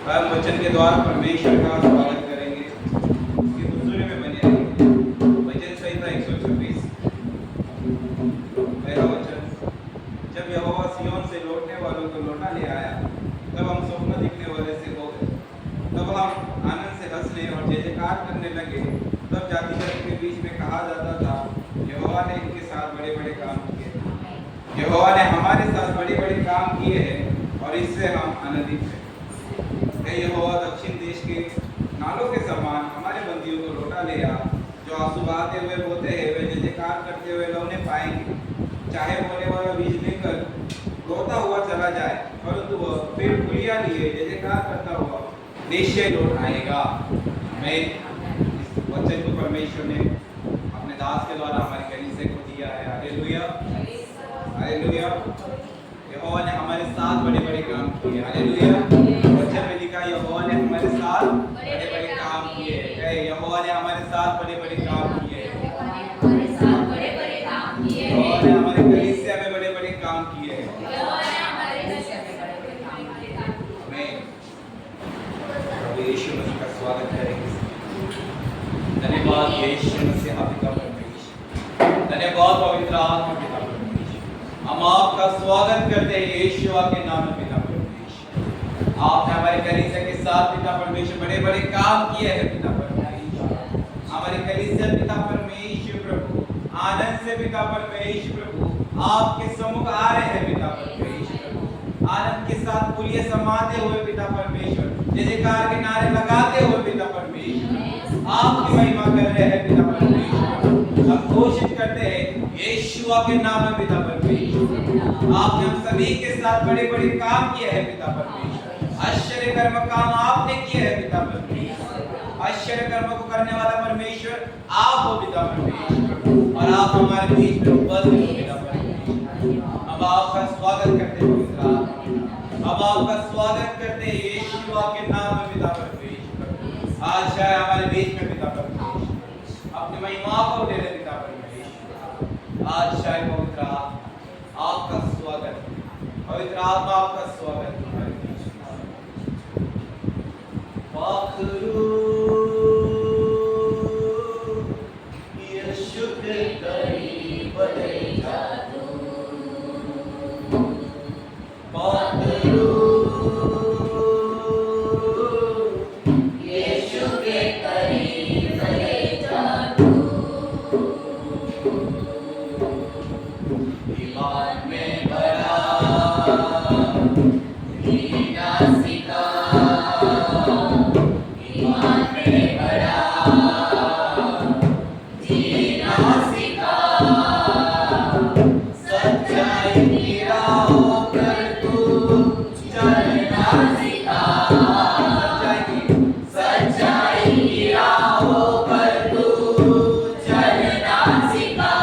हम वचन के द्वारा परमेश्वर का स्वागत करेंगे। इसकी हुजूरी में बने रहेंगे। वचन संहिता 126 पहला वचन। जब यहोवा सिय्योन से लौटने वालों को लौटा ले आया, तब हम स्वप्न दिखने वाले से हो गए। तब हम आनंद से हंसने और जय जयकार करने लगे। तब जातियों के बीच में कहा जाता था, यहोवा ने इनके साथ बड़े बड़े काम किए। यहोवा ने हमारे साथ बड़े बड़े काम किए हैं और इससे हम आनंदित हैं। यहोवा दक्षिण देश के नालों के समान हमारे बंदियों को लौटा ले आ। जो आंसू बहाते हुए बोते हैं, वे जय जयकार करते हुए लौने पाएंगे। चाहे बोने वाला बीज लेकर रोता हुआ चला जाए, परंतु वह पेड़ फुलिया लिए जय जयकार करता हुआ निश्चय लौट आएगा। मैं इस वचन को परमेश्वर ने अपने दास के द्वारा हमारे कलीसिया को दिया है। Hallelujah, hallelujah. यहोवा ने हमारे साथ बड़े बड़े काम किए। हालेलुया। वचन में लिखा, यहोवा ने हमारे साथ बड़े बड़े काम किए। कहे, यहोवा ने हमारे साथ बड़े बड़े काम किए। यहोवा ने हमारे कलीसिया में बड़े बड़े काम किए। आमीन। प्रभु यीशु मसीह का स्वागत करेंगे। धन्यवाद यीशु मसीह पिता परमेश्वर, धन्यवाद पवित्र आत्मा पिता परमेश्वर। हम आपका स्वागत करते हैं यीशु के नाम में पिता परमेश्वर। आपने हमारे कलीसिया के साथ पिता परमेश्वर बड़े बड़े काम किए हैं पिता परमेश्वर। हमारे कलीसिया पिता परमेश्वर प्रभु आनंद से पिता परमेश्वर प्रभु आपके सम्मुख आ रहे हैं पिता परमेश्वर। आनंद के साथ पुलिये समाते हुए पिता परमेश्वर, जय जयकार के नारे लगाते हुए पिता परमेश्वर आपकी महिमा कर रहे हैं पिता परमेश्वर। हम घोषित करते हैं यीशु के नाम में पिता परमेश्वर। आपने हम सभी के साथ बड़े बड़े काम किए हैं पिता परमेश्वर। आश्चर्य कर्म काम आपने किए हैं पिता परमेश्वर। आश्चर्य कर्म को करने वाला परमेश्वर आप हो पिता परमेश्वर, और आप हमारे बीच में उपस्थित हो पिता परमेश्वर। हम आपका स्वागत करते हैं पिता, हम आपका स्वागत करते हैं यीशु के नाम में पिता परमेश्वर। आज चाहे हमारे बीच में पिता परमेश्वर अपनी महिमा को दे रहे पिता परमेश्वर। आज चाहे पवित्र आपका स्वागत, पवित्र आत्मा आपका स्वागत। पाखरू यीशु के करीब ले जा तू, पाखरू यीशु के करीब ले जा तू। ईमान में बड़ा जीना सीखा, ईमान में बड़ा जीना सीखा। सच्चाई की राहों पर तू चलना सीखा, सच्चाई की राहों पर तू चलना सीखा।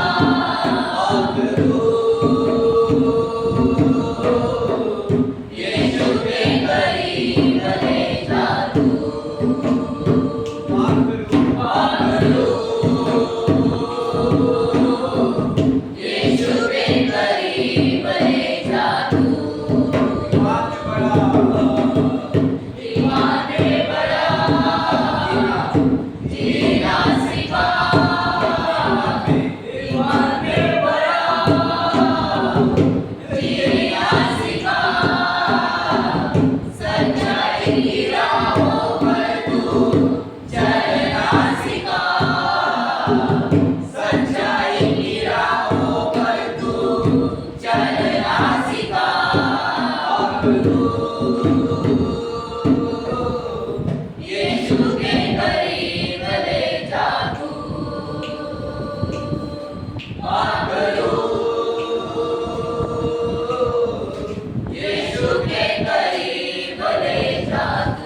यीशु के करीब ले जा तू, यीशु के करीब ले जा तू। ईमान में बड़ा जीना सीखा, ईमान में बड़ा जीना सीखा। सच्चाई की राहों पर तू चलना सीखा, सच्चाई की राहों पर तू चलना सीखा। यीशु के करीब ले जा तू, यीशु के करीब ले जा तू।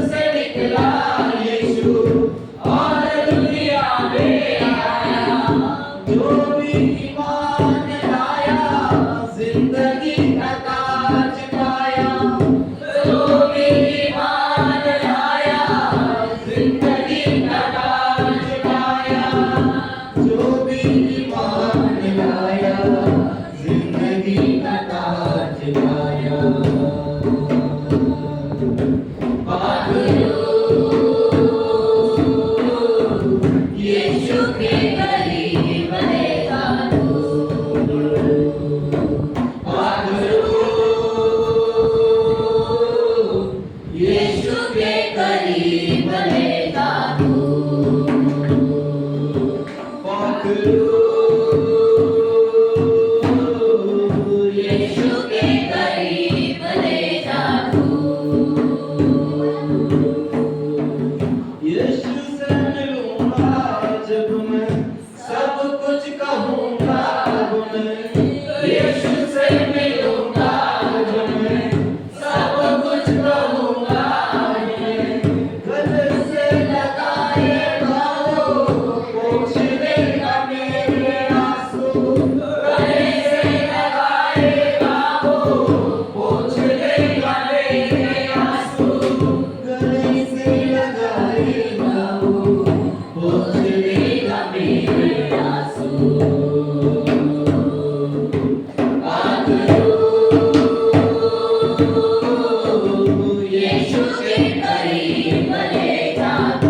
से निकला यीशु और दुनिया में आया। जो भी ईमान लाया जिंदगी का ताज पाया। जो भी ईमान लाया जिंदगी का ताज पाया। जो भी ईमान लाया जिंदगी का ताज पाया। यीशु के करीब रहेगा तू। यीशु के करीब रहेगा तू। यीशु के करीब रहेगा तू। यीशु से मिलूंगा जब मैं सब कुछ कहूंगा अब मैं। यीशु से मिलूंगा जब मैं सब कुछ कहूंगा अब मैं। गले से लगाएगा वो पोंछ देगा मेरे आंसू। गले से लगाएगा वो पोंछ देगा मेरे आंसू। गले से लगाएगा वो पोंछ देगा मेरे आंसू। यीशु के करीब रहेगा तू।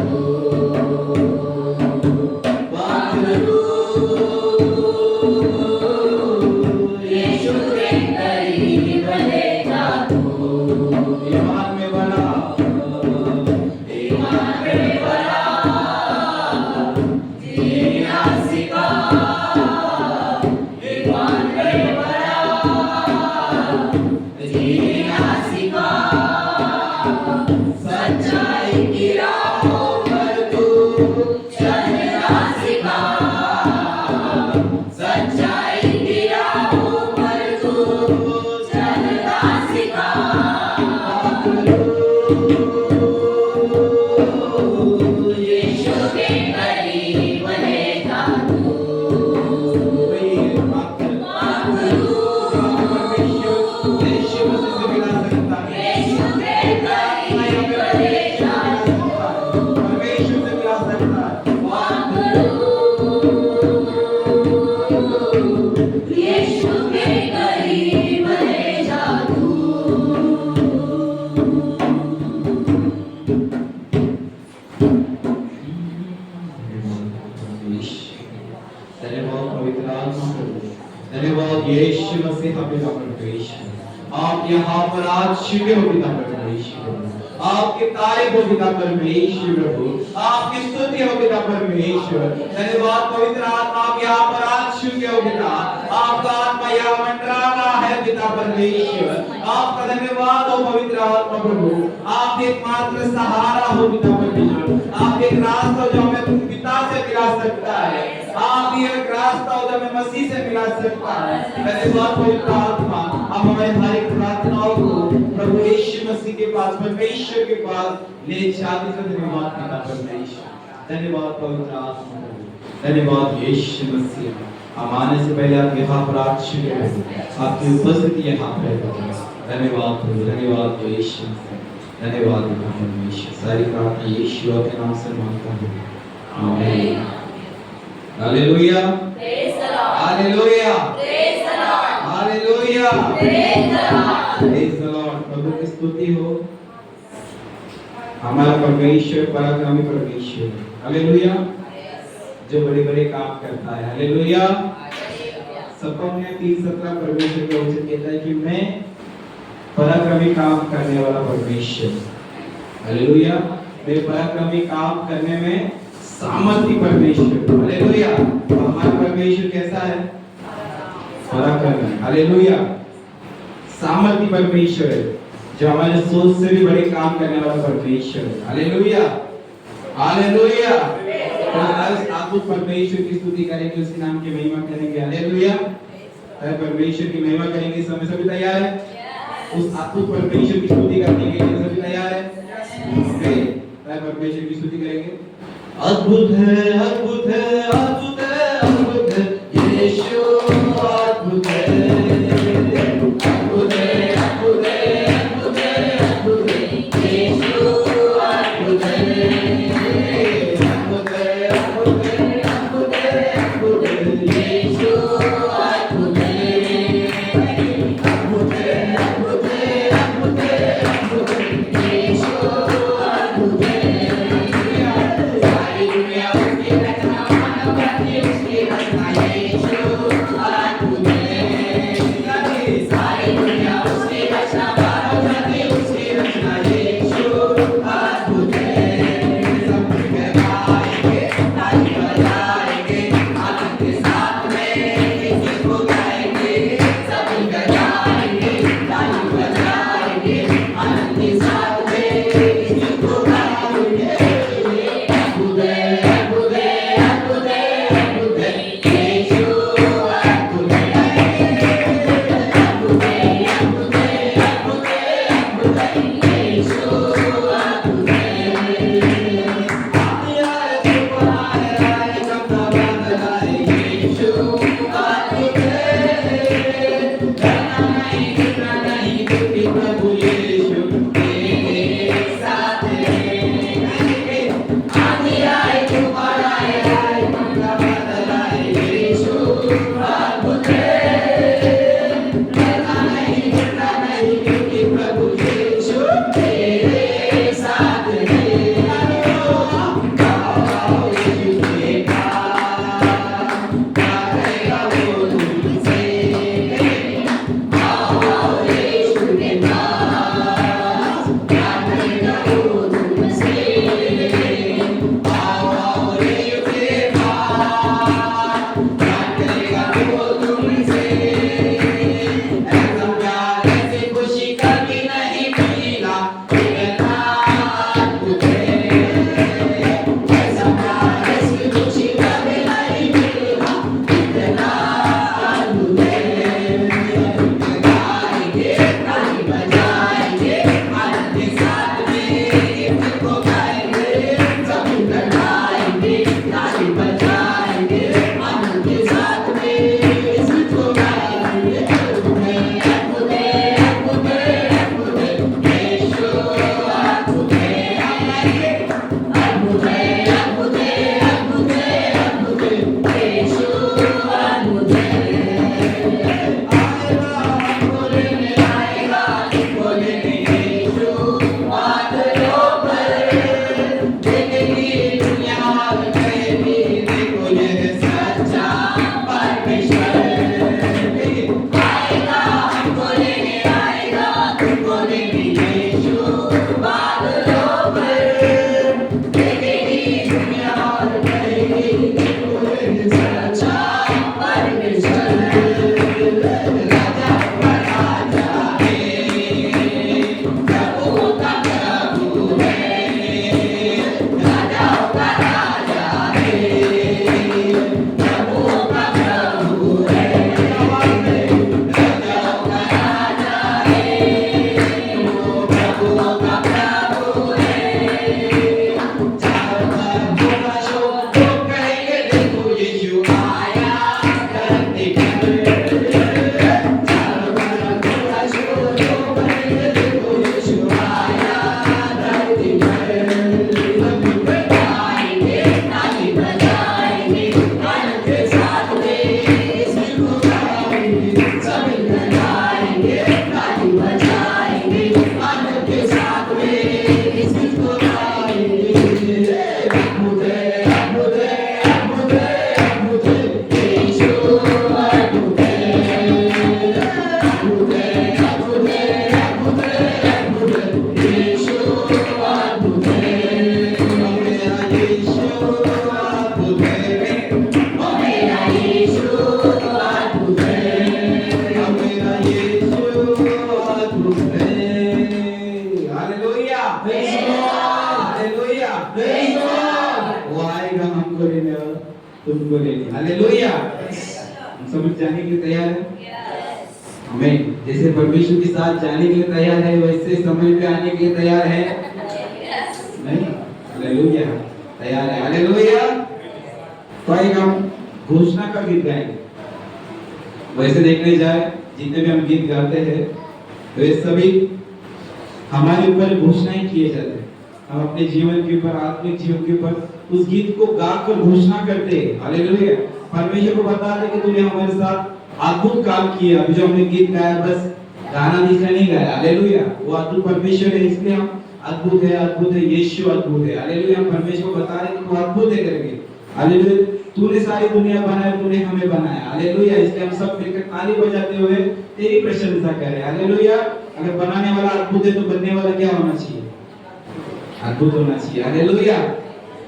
यीशु के करीब रहेगा तू। ईमान में बड़ा, ईमान में बड़ा जीना सिखा। ईमान में बड़ा जीना सिखा। सच्चाई की राहों पर तू चलना सिखा। सच्चाई की राहों पर तू चलना सिखा। यीशु के करीब रहेगा तू। यीशु के करीब रहेगा तू। यीशु के करीब रहेगा तू। धन्यवाद पवित्र आत्मा प्रभु। धन्यवाद यीशु मसीह पिता परमेश्वर। आप यहाँ पर आज छिपे हो पिता परमेश्वर। आपकी तारीफ हो पिता परमेश्वर प्रभु। आपकी स्तुति हो पिता परमेश्वर। धन्यवाद पवित्र आत्मा आप यहाँ पर आज छिपे हो पिता। आपका आत्मा यहाँ मंडरा रहा है पिता परमेश्वर। आपका धन्यवाद हो पवित्र आत्मा प्रभु। आप एकमात्र सहारा हो पिता परमेश्वर। आप एक रास्ता जो हमें पिता से मिला सकता है। आप ये एक रास्ता हो जो हमें मसीह से मिला सकता है। धन्यवाद पवित्र आत्मा। अब हमारे हर एक प्रार्थनाओं को प्रभु यीशु मसीह के पास, परमेश्वर के पास ले जाते हैं। धन्यवाद पिता परमेश्वर। धन्यवाद पवित्र आत्मा प्रभु। धन्यवाद यीशु मसीह। हम आने से पहले आप यहाँ पर आ चुके हैं। आपकी उपस्थिति यहाँ पर है। धन्यवाद प्रभु। धन्यवाद यीशु मसीह। धन्यवाद पिता परमेश्वर। सारी प्रार्थना यीशु के नाम से मांगता हूँ। आमीन। Hallelujah. Praise the lord. Hallelujah. Praise the lord. Hallelujah. Praise the lord. Praise the lord. प्रभु की स्तुति हो। हमारा परमेश्वर पराक्रमी परमेश्वर। हालेलुया। जो बड़े बड़े काम करता है। हालेलुया। सबको हमने 3:17 परमेश्वर का वचन कहता है कि मैं पराक्रमी काम करने वाला परमेश्वर। हालेलुया। मैं पराक्रमी काम करने में सामर्थी परमेश्वर। हालेलुया। हमारा परमेश्वर कैसा है? पराक्रमी। हालेलुया। सामर्थी परमेश्वर है, जो हमारे सोच से भी बड़े काम करने वाला परमेश्वर है। हालेलुया। हालेलुया। तो आज आप उस परमेश्वर की स्तुति करेंगे, उसके नाम की महिमा करेंगे। हालेलुया। परमेश्वर की महिमा करेंगे। समय सभी तैयार है? उस अद्भुत परमेश्वर की स्तुति करने के लिए सभी तैयार है? परमेश्वर की स्तुति करेंगे। अद्भुत है, अद्भुत है, अद्भुत है, अद्भुत है, यीशु अद्भुत है, अद्भुत है, अद्भुत है, अद्भुत है, अद्भुत है, यीशु अद्भुत है, अद्भुत है, अद्भुत है, अद्भुत है, अद्भुत है, यीशु अद्भुत है, अद्भुत है, अद्भुत है, अद्भुत है, अद्भुत है, यीशु अद्भुत है। सारी दुनिया उसकी रचना, मानव जाति उसकी रचना, यीशु अद्भुत है। सारी दुनिया उसकी रचना, मानव जाति उसकी रचना, यीशु अद्भुत है। सब मिलकर गाएंगे, ताली बजाएंगे, आनंद के साथ में इसी को गाएंगे। सब मिलकर गाएंगे, ताली बजाएंगे, आनंद के साथ में इसी को गाएंगे। अद्भुत है, अद्भुत है, अद्भुत है, अद्भुत है, यीशु अद्भुत है, अद्भुत है, अद्भुत है, अद्भुत है, अद्भुत है, यीशु अद्भुत है। आए सुपर आए कपड़ा बदलाए, यीशु अद्भुत है। डरना नहीं, घबराना नहीं, क्योंकि प्रभु यीशु तेरे साथ है। आंधी आए, तूफान आए, कपड़ा बदलाए, यीशु अद्भुत है। डरना नहीं, घबराना नहीं, क्योंकि प्रभु यीशु तेरे साथ है। आओ यीशु के पास, क्या करेगा वो तुमसे? आओ यीशु के पास, क्या करेगा वो तुमसे? आओ यीशु के पास, क्या करेगा वो तुमसे? ऐसा प्यार, ऐसी खुशी कभी नहीं मिला, इतना अद्भुत है। ऐसा प्यार, ऐसी खुशी कभी नहीं मिला, इतना अद्भुत है। गाएंगे, ताली बजाएंगे, आनंद के साथ में इसको गाएंगे। सब मिलकर गाएंगे, ताली बजाएंगे, आनंद के साथ में इसको गाएंगे। अद्भुत है, अद्भुत है, अद्भुत है, अद्भुत है, यीशु अद्भुत है। अद्भुत है, अद्भुत है, अद्भुत है, अद्भुत है, यीशु अद्भुत है। आएगा हमको लेने, आएगा हमको लेने, यीशु बादलों पर। देखेगी दुनिया हाल कहेगी, देखो ये सच्चा परमेश्वर। आएगा हमको लेने, आएगा तुमको लेने, यीशु बादलों पर। देखेगी दुनिया हाल कहेगी, देखो ये सच्चा परमेश्वर। राजा का राजा है, प्रभु का प्रभु है। राजा का राजा है, प्रभु का प्रभु है। राजा का राजा है, वो प्रभु का प्रभु है। चारों तरफ होगा शोर, लोग कहेंगे देखो यीशु आया धरती पर। चारों तरफ होगा शोर, लोग कहेंगे देखो यीशु आया धरती पर। सब मिलकर गाएंगे, ताली बजाएंगे, आनंद के साथ में इसको गाएंगे। सब मिलकर गाएंगे, ताली बजाएंगे, आनंद के साथ में इसको गाएंगे। अद्भुत है, अद्भुत है, अद्भुत है, अद्भुत है, यीशु अद्भुत है। अद्भुत है, अद्भुत है, अद्भुत है, अद्भुत है, यीशु अद्भुत है। मेरा यीशु अद्भुत है, मेरा यीशु अद्भुत है, मेरा यीशु अद्भुत है। Hallelujah, hallelujah. वो आएगा हमको लेने और तुमको लेने। हालेलुया। हम समझ जाने के लिए तैयार है? हमें जैसे परमेश्वर के साथ जाने के लिए तैयार है, वैसे समय पे आने के लिए तैयार है? नहीं? हालेलुया। तैयार है? हालेलुया। तो एक हम घोषणा का गीत गाएंगे। वैसे देखने जाए जितने भी हम गीत गाते हैं वे सभी हमारे ऊपर घोषणाएं किए जाते हैं। हम अपने जीवन के ऊपर, आत्मिक जीवन के ऊपर उस गीत को गाकर घोषणा करते हैं। हालेलुया। परमेश्वर को बता दे कि तूने हमारे साथ अद्भुत काम किया। अभी जो हमने गीत गाया बस गाना दिखा नहीं गाया। हालेलुया। वो अद्भुत परमेश्वर है, इसलिए हम अद्भुत है, यीशु अद्भुत है। हालेलुया। हम परमेश्वर को बता रहे कि तू अद्भुत है करके। हालेलुया। तूने सारी दुनिया बनाई, तूने हमें बनाया। हालेलुया। इसलिए हम सब मिलकर ताली बजाते हुए तेरी प्रशंसा करें। हालेलुया। अगर बनाने वाला अद्भुत है तो बनने वाला क्या होना चाहिए? अद्भुत होना चाहिए। हालेलुया।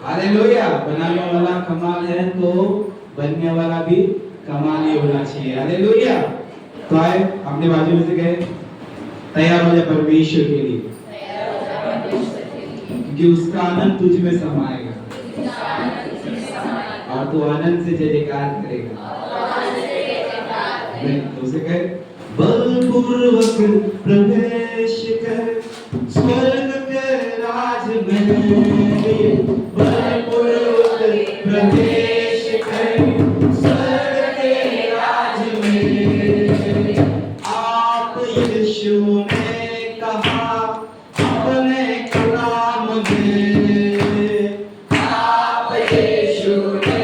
हालेलुया। बनाने वाला कमाल है तो बनने वाला भी कमाल ही होना चाहिए। हालेलुया। तो आए अपने बाजू में से कहे तैयार हो जा परमेश्वर के लिए, क्योंकि उसका आनंद तुझ में समाएगा और तू आनंद से जय जयकार करेगा। तो उसे कहे बलपूर्वक प्रवेश कर स्वर्ग के राज में, बलपूर्वक प्रवेश कर स्वर्ग के राज में। आप यीशु ने कहा अपने कलाम में, आप यीशु ने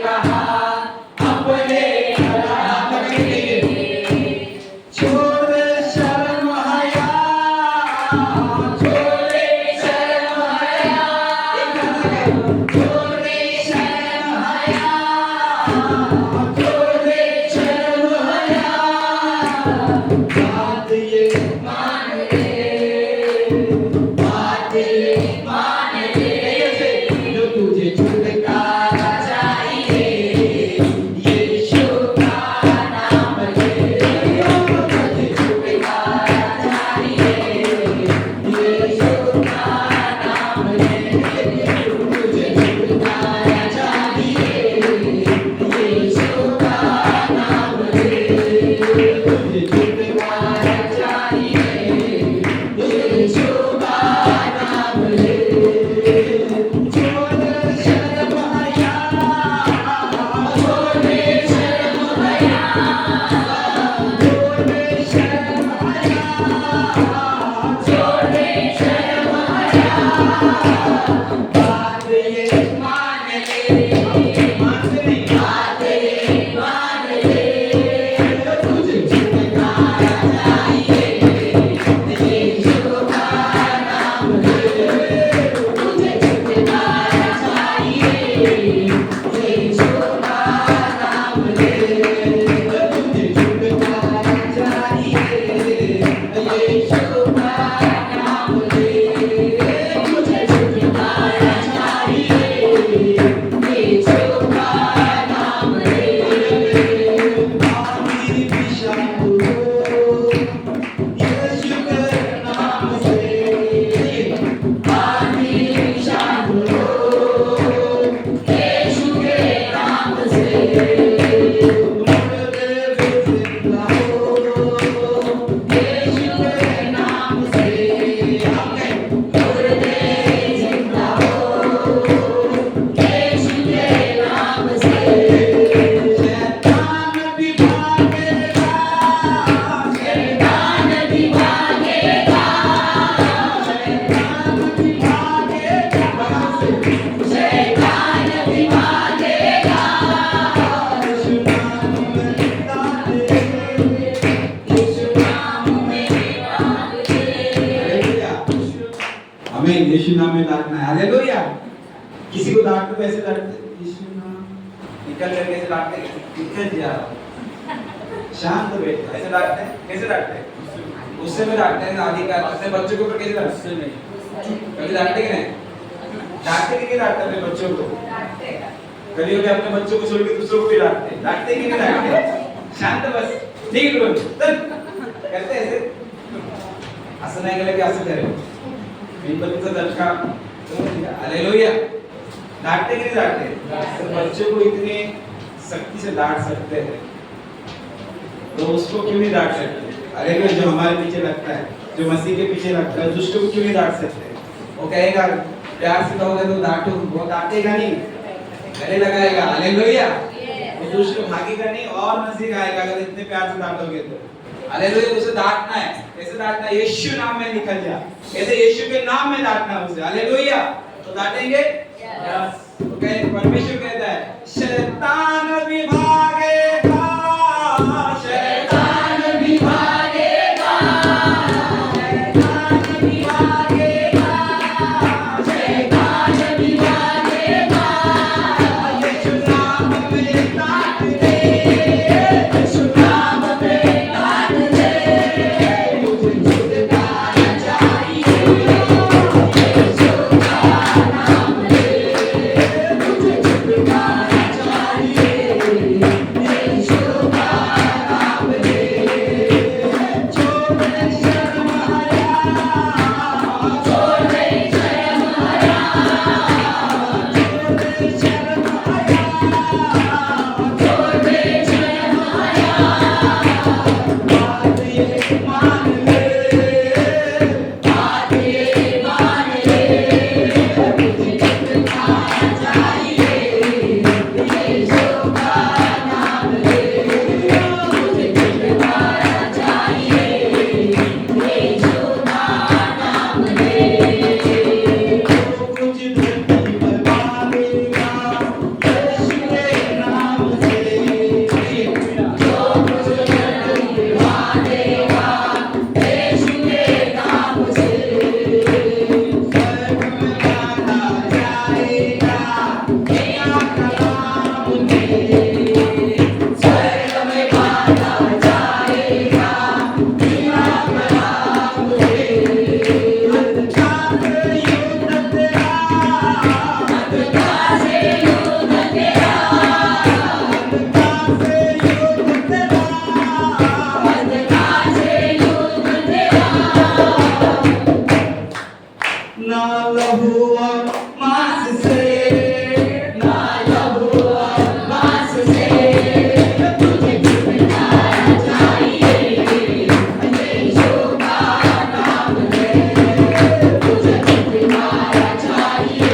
कहा अपने कलाम में, छोड़ शर्म हया, छोड़ शर्म हया, छोड़ शर्म हया, छोड़ शर्म हया। बात ये मान ले, बात ये मान ले, जो तुझे छुटकारा चाहिए, यीशु का नाम ले। तुझे छुटकारा चाहिए, यीशु का नाम ले। तुझे छुटकारा चाहिए, यीशु का नाम ले। तुझे छुटकारा चाहिए, यीशु का नाम ले। छोड़ शर्म हया, छोड़ शर्म हया, छोड़ शर्म हया, छोड़ शर्म हया। बात ये मान ले, मान ले, बात ये मान ले, तुझे छुटकारा चाहिए, यीशु का नाम ले। तुझे छुटकारा चाहिए, यीशु का नाम ले। तुझे छुटकारा चाहिए, यीशु का नाम ले। तुझे छुटकारा चाहिए, यीशु का नाम ले। आखिरी दिशा को यीशु के नाम से, आखिरी दिशा को यीशु के नाम से। मुर्दे भी जिंदा हो, यीशु के नाम से। मुर्दे जिंदा हो, यीशु के नाम से। शैतान भी भागेगा, शैतान भी भागेगा, शैतान भी भागेगा, शैतान भी भागेगा। यीशु नाम में डाले, यीशु नाम में डाले। हमें यीशु नाम में डालना है। हालेलुया। किसी को डांटते तो ऐसे डांटते, यीशु नाम निकल कर कैसे डांटते, निकल जा, शांत बैठ, ऐसे डांटते हैं। कैसे डांटते हैं? गुस्से में डांटते हैं। आदि का अपने बच्चों के ऊपर कैसे डांटते हैं? कभी डांटते कि नहीं? डांटते कि नहीं डांटते अपने बच्चों को? कभी कभी अपने बच्चों को छोड़ के दूसरों को भी डांटते हैं। डांटते कि नहीं डांटते? शांत बस, ठीक है करते ऐसे। असं नाही केलं की असं करेल, गणपतीचा झटका। हालेलुया। डांटते कि नहीं डांटते? तो बच्चों को इतने सख्ती से डांट सकते हैं तो उसको क्यों नहीं डांट सकते? हालेलुया। जो हमारे पीछे लगता है, जो मसीह के पीछे लगता है, दुष्ट को क्यों नहीं डांट सकते? वो कहेगा प्यार से कहोगे तो डांटो, वो डांटेगा नहीं, गले लगाएगा। हालेलुया। वो दूसरे भागेगा नहीं और नजदीक आएगा अगर इतने प्यार से डांटोगे तो। हालेलुया। उसे डांटना है, कैसे डांटना है? यीशु नाम में निकल जा, कैसे? यीशु के नाम में डांटना उसे। हालेलुया। तो डांटेंगे यस। ओके, परमेश्वर कहता है शैतान भी भागेगा, शैतान भी भागेगा, शैतान भी भागेगा, शैतान भी भागेगा। यीशु नाम में डांट दे, यीशु नाम में डांट दे। मुझे छुटकारा चाहिए, यीशु का नाम ले। मुझे छुटकारा चाहिए, यीशु का नाम ले। छोड़ दे शर्म हया, छोड़ दे शर्म हया, छोड़ दे शर्म हया, छोड़ दे शर्म हया। बात ये मान ले, बात ये मान ले। मुझे छुटकारा चाहिए, यीशु का नाम ले। मुझे छुटकारा चाहिए, यीशु का नाम ले। जो कुछ धरती पर मांगेगा, यीशु के नाम से। जो कुछ धरती पर मांगेगा, यीशु के नाम से। स्वर्ग में बांधा जाएगा, पिता का नाम ले। स्वर्ग में बांधा जाएगा, पिता का नाम ले। अंधकार से युद्ध तेरा, अंधकार से युद्ध तेरा, अंधकार से युद्ध तेरा, अंधकार से युद्ध तेरा। ना लहू और मांस से, ना लहू और मांस से। तुझे छुटकारा चाहिए, यीशु का नाम ले। तुझे छुटकारा चाहिए,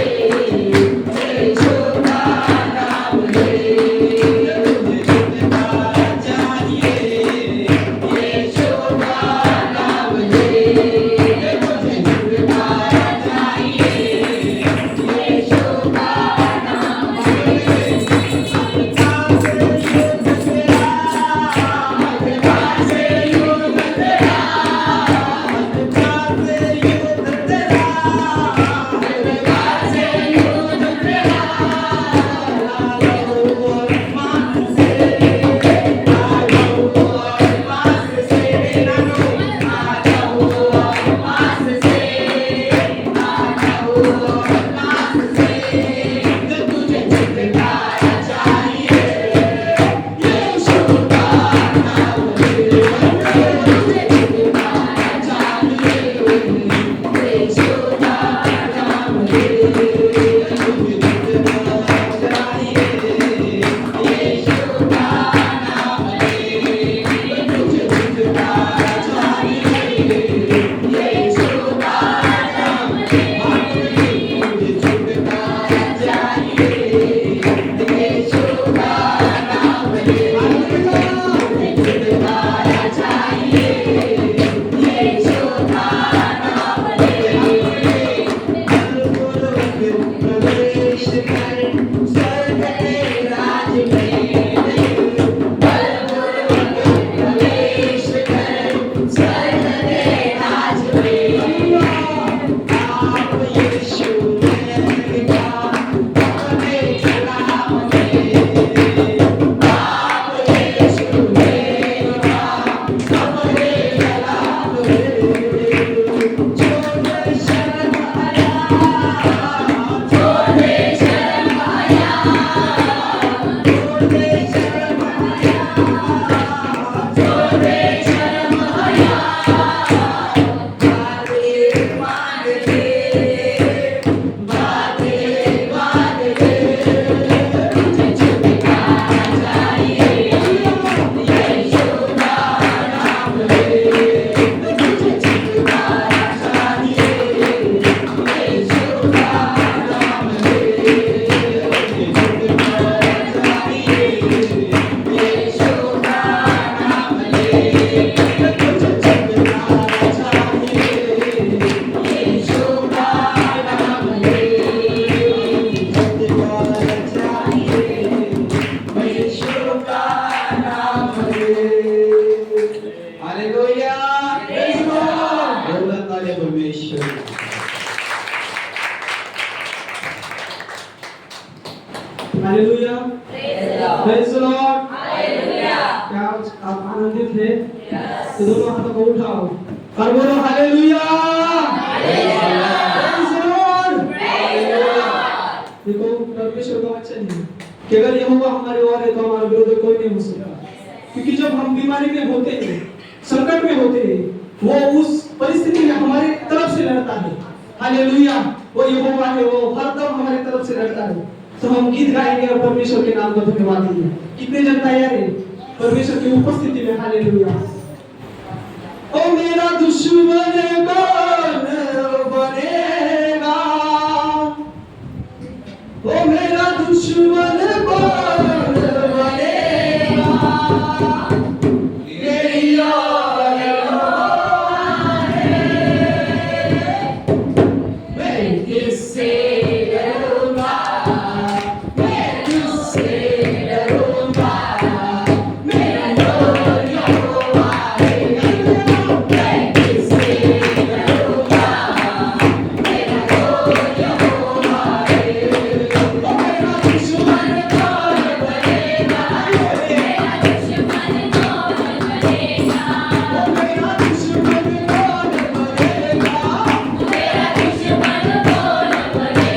यीशु का नाम ले। तुझे छुटकारा चाहिए, यीशु का नाम ले। मुझे छुटकारा चाहिए, यीशु का नाम ले। अंधकार से युद्ध तेरा, अंधकार से युद्ध तेरा, अंधकार से युद्ध तेरा, अंधकार से युद्ध तेरा। ना लहू और मांस से, ना लहू और मांस से, ना लहू और मांस से, ना लहू और मांस से। तुझे छुटकारा चाहिए, यीशु का नाम ले। तुझे छुटकारा चाहिए, यीशु का hallelujah, praise the lord. Hallelujah. क्या आप आनंदित हैं? तो दोनों हाथों को उठाओ और बोलो हालेलुया, प्रेज द लॉर्ड। देखो परमेश्वर का वचन है कि अगर यहोवा हमारे ओर है तो हमारा विरोध कोई नहीं हो सकता। क्योंकि जब हम बीमारी में होते हैं, संकट में होते हैं, वो उस परिस्थिति में हमारे तरफ से लड़ता है। हालेलुया, वो यहोवा है, वो हरदम हमारे तरफ से लड़ता है। तो हम गीत गाएंगे और परमेश्वर के नाम को धन्यवाद देंगे। कितने जन तैयार हैं परमेश्वर की उपस्थिति में? हालेलुया। ओ मेरा दुश्मन कौन बनेगा, ओ मेरा दुश्मन कौन बनेगा, मेरी यार मैं किससे डरूंगा, मैं किससे डरूंगा, मेरा यहोवा है। मैं किससे डरूंगा, मेरा यहोवा है। ओ मेरा दुश्मन कौन बनेगा, मेरा दुश्मन कौन बनेगा, ओ मेरा दुश्मन कौन बनेगा, मेरा दुश्मन कौन बनेगा,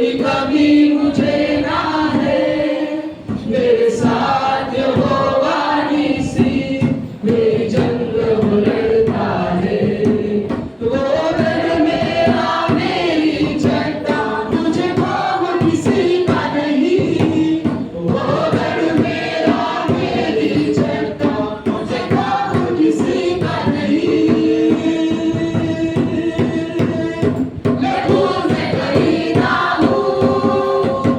कोई कमी मुझे ना है, मेरे साथ यहोवा निसी मेरी जंग वो लड़ता है। वो रण मेरा मेरी चट्टान, मुझे खौफ किसी का नहीं। वो रण मेरा मेरी चट्टान, मुझे खौफ किसी का नहीं। मैं उसे खरीदा हूँ,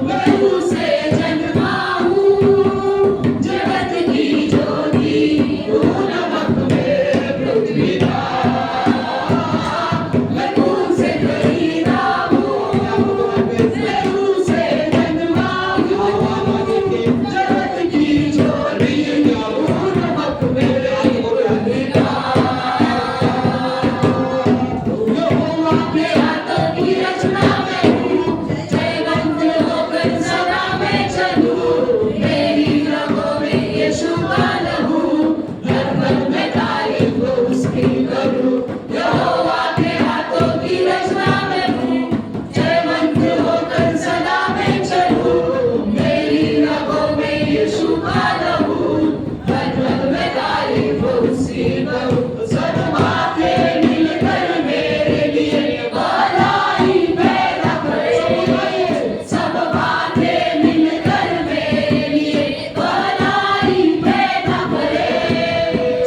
मैं उसे जन्मा हूँ, जगत की ज्योति हूँ, नमक में पृथ्वी का। मैं उसे खरीदा हूँ, मैं उसे जन्मा हूँ, जगत की ज्योति हूँ, नमक में पृथ्वी का। यहोवा के हाथों की रचना मैं हूँ, जयवंत होकर सदा मैं चलूँ। मेरी रगों में यीशु का लहू, हर पल मैं तारीफ उसकी करूँ। यहोवा के हाथों की रचना मैं हूँ, जयवंत होकर सदा मैं चलूँ। मेरी रगों में यीशु का लहू, हर पल मैं तारीफ उसकी करूँ। सब बातें मिलकर मेरे लिए भलाई पैदा करे, सब बातें मिलकर मेरे लिए भलाई पैदा करे,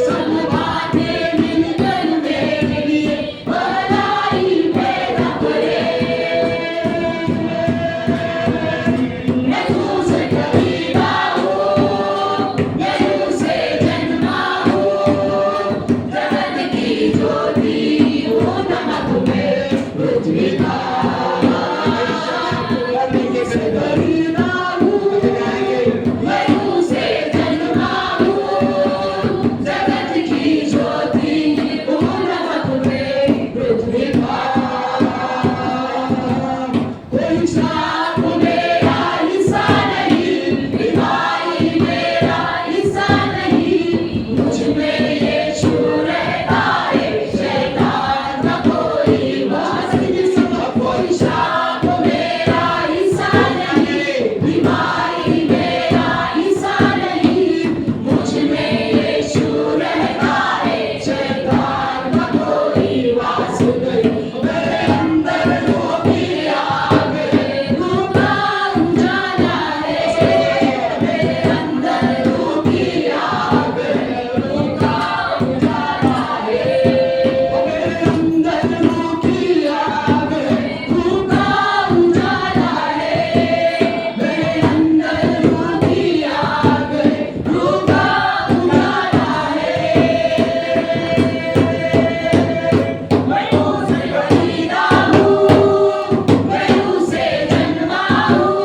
सब बातें मिलकर मेरे लिए भलाई पैदा करे। मैं उसे खरीदा हूँ, मैं उसे जन्मा हूँ, जगत की ज्योति हूँ, नमक में पृथ्वी का। मैं उसे खरीदा हूँ, मैं उसे जन्मा हूँ, जगत की ज्योति हूँ, नमक में पृथ्वी का। कोई श्राप मेरा हिस्सा नहीं, बीमारी मेरा हिस्सा नहीं, मुझ में यीशु रहता है, शैतान का कोई वास नहीं। कोई श्राप मेरा हिस्सा नहीं, बीमारी मेरा हिस्सा नहीं, मुझ में यीशु रहता है, शैतान का कोई वास नहीं। मेरे अंदर वो की आग है, रूह का उजाला है, मेरे अंदर वो की आग है, रूह का उजाला है। मेरे अंदर वो की आग है, रूह का उजाला है, मेरे अंदर वो की आग है, रूह का उजाला है। मैं उसे खरीदा हूँ, मैं उसे जन्मा हूँ,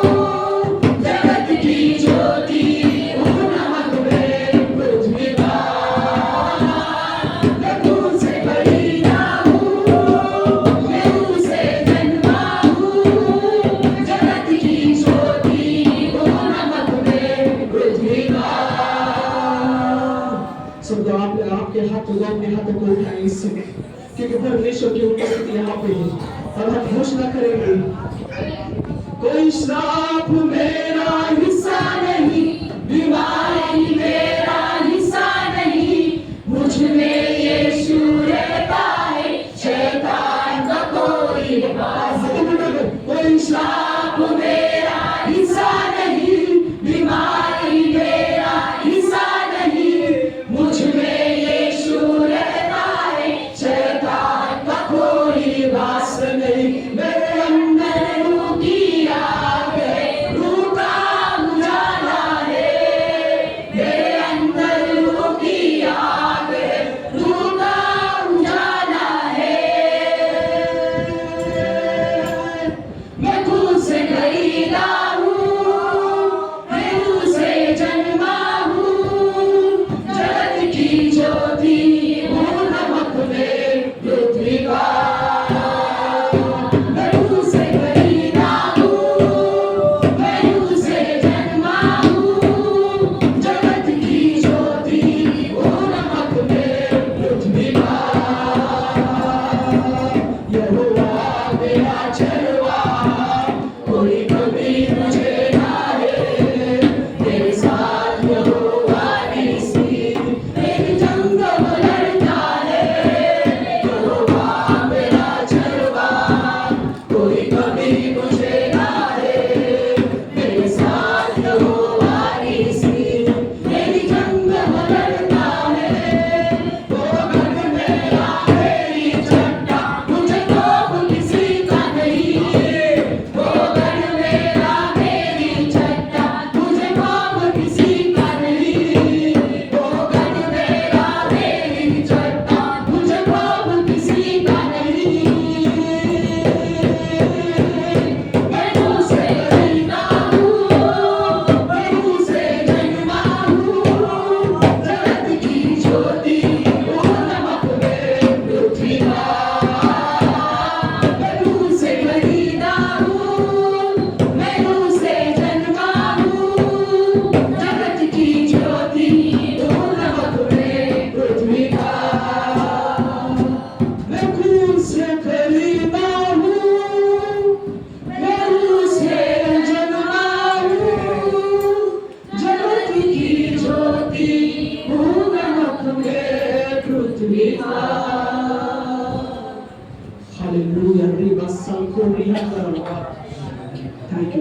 जगत की ज्योति हूँ, नमक में पृथ्वी का। मैं उसे खरीदा हूँ, मैं उसे जन्मा हूँ, जगत की ज्योति हूँ, नमक में पृथ्वी का। सब लोग आपके हाथों को अपने हाथों को उठाएं इस समय, क्योंकि परमेश्वर की उपस्थिति यहाँ पे है और हम घोषणा करेंगे। कोई श्राप मेरा हिस्सा नहीं, बीमारी मेरा हिस्सा नहीं, मुझ में यीशु रहता है, शैतान का कोई वास नहीं। कोई श्राप मेरा हिस्सा नहीं, बीमारी मेरा हिस्सा नहीं, मुझ में यीशु रहता है, शैतान का कोई वास नहीं। मेरे अंदर रूह की आग है, रूह का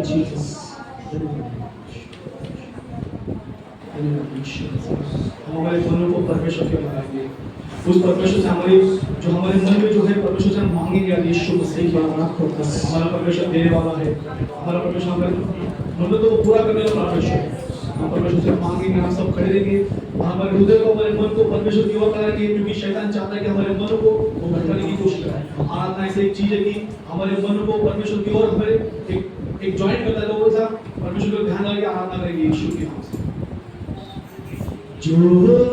जीसस। हम हमारे मनों को परमेश्वर के बनाएंगे, उस परमेश्वर से हमारे जो हमारे मन में जो है परमेश्वर से हम मांगेंगे। आज यीशु मसीह की नाम को हमारा परमेश्वर देने वाला है, हमारा परमेश्वर हमारे मन्नतों को पूरा करने वाला परमेश्वर है। हम परमेश्वर से मांगेंगे, हम सब खड़े रहेंगे, हमारे हृदय को हमारे मन को परमेश्वर की ओर कराएंगे, क्योंकि शैतान चाहता है कि हमारे मन को वो भटकाने की कोशिश करे। आराधना ऐसी एक चीज है कि हमारे मन को परमेश्वर की ओर हमारे एक जॉइंट करता है, लोगों सा परमेश्वर को ध्यान लगा के आराधना करेंगे यीशु के नाम से। जो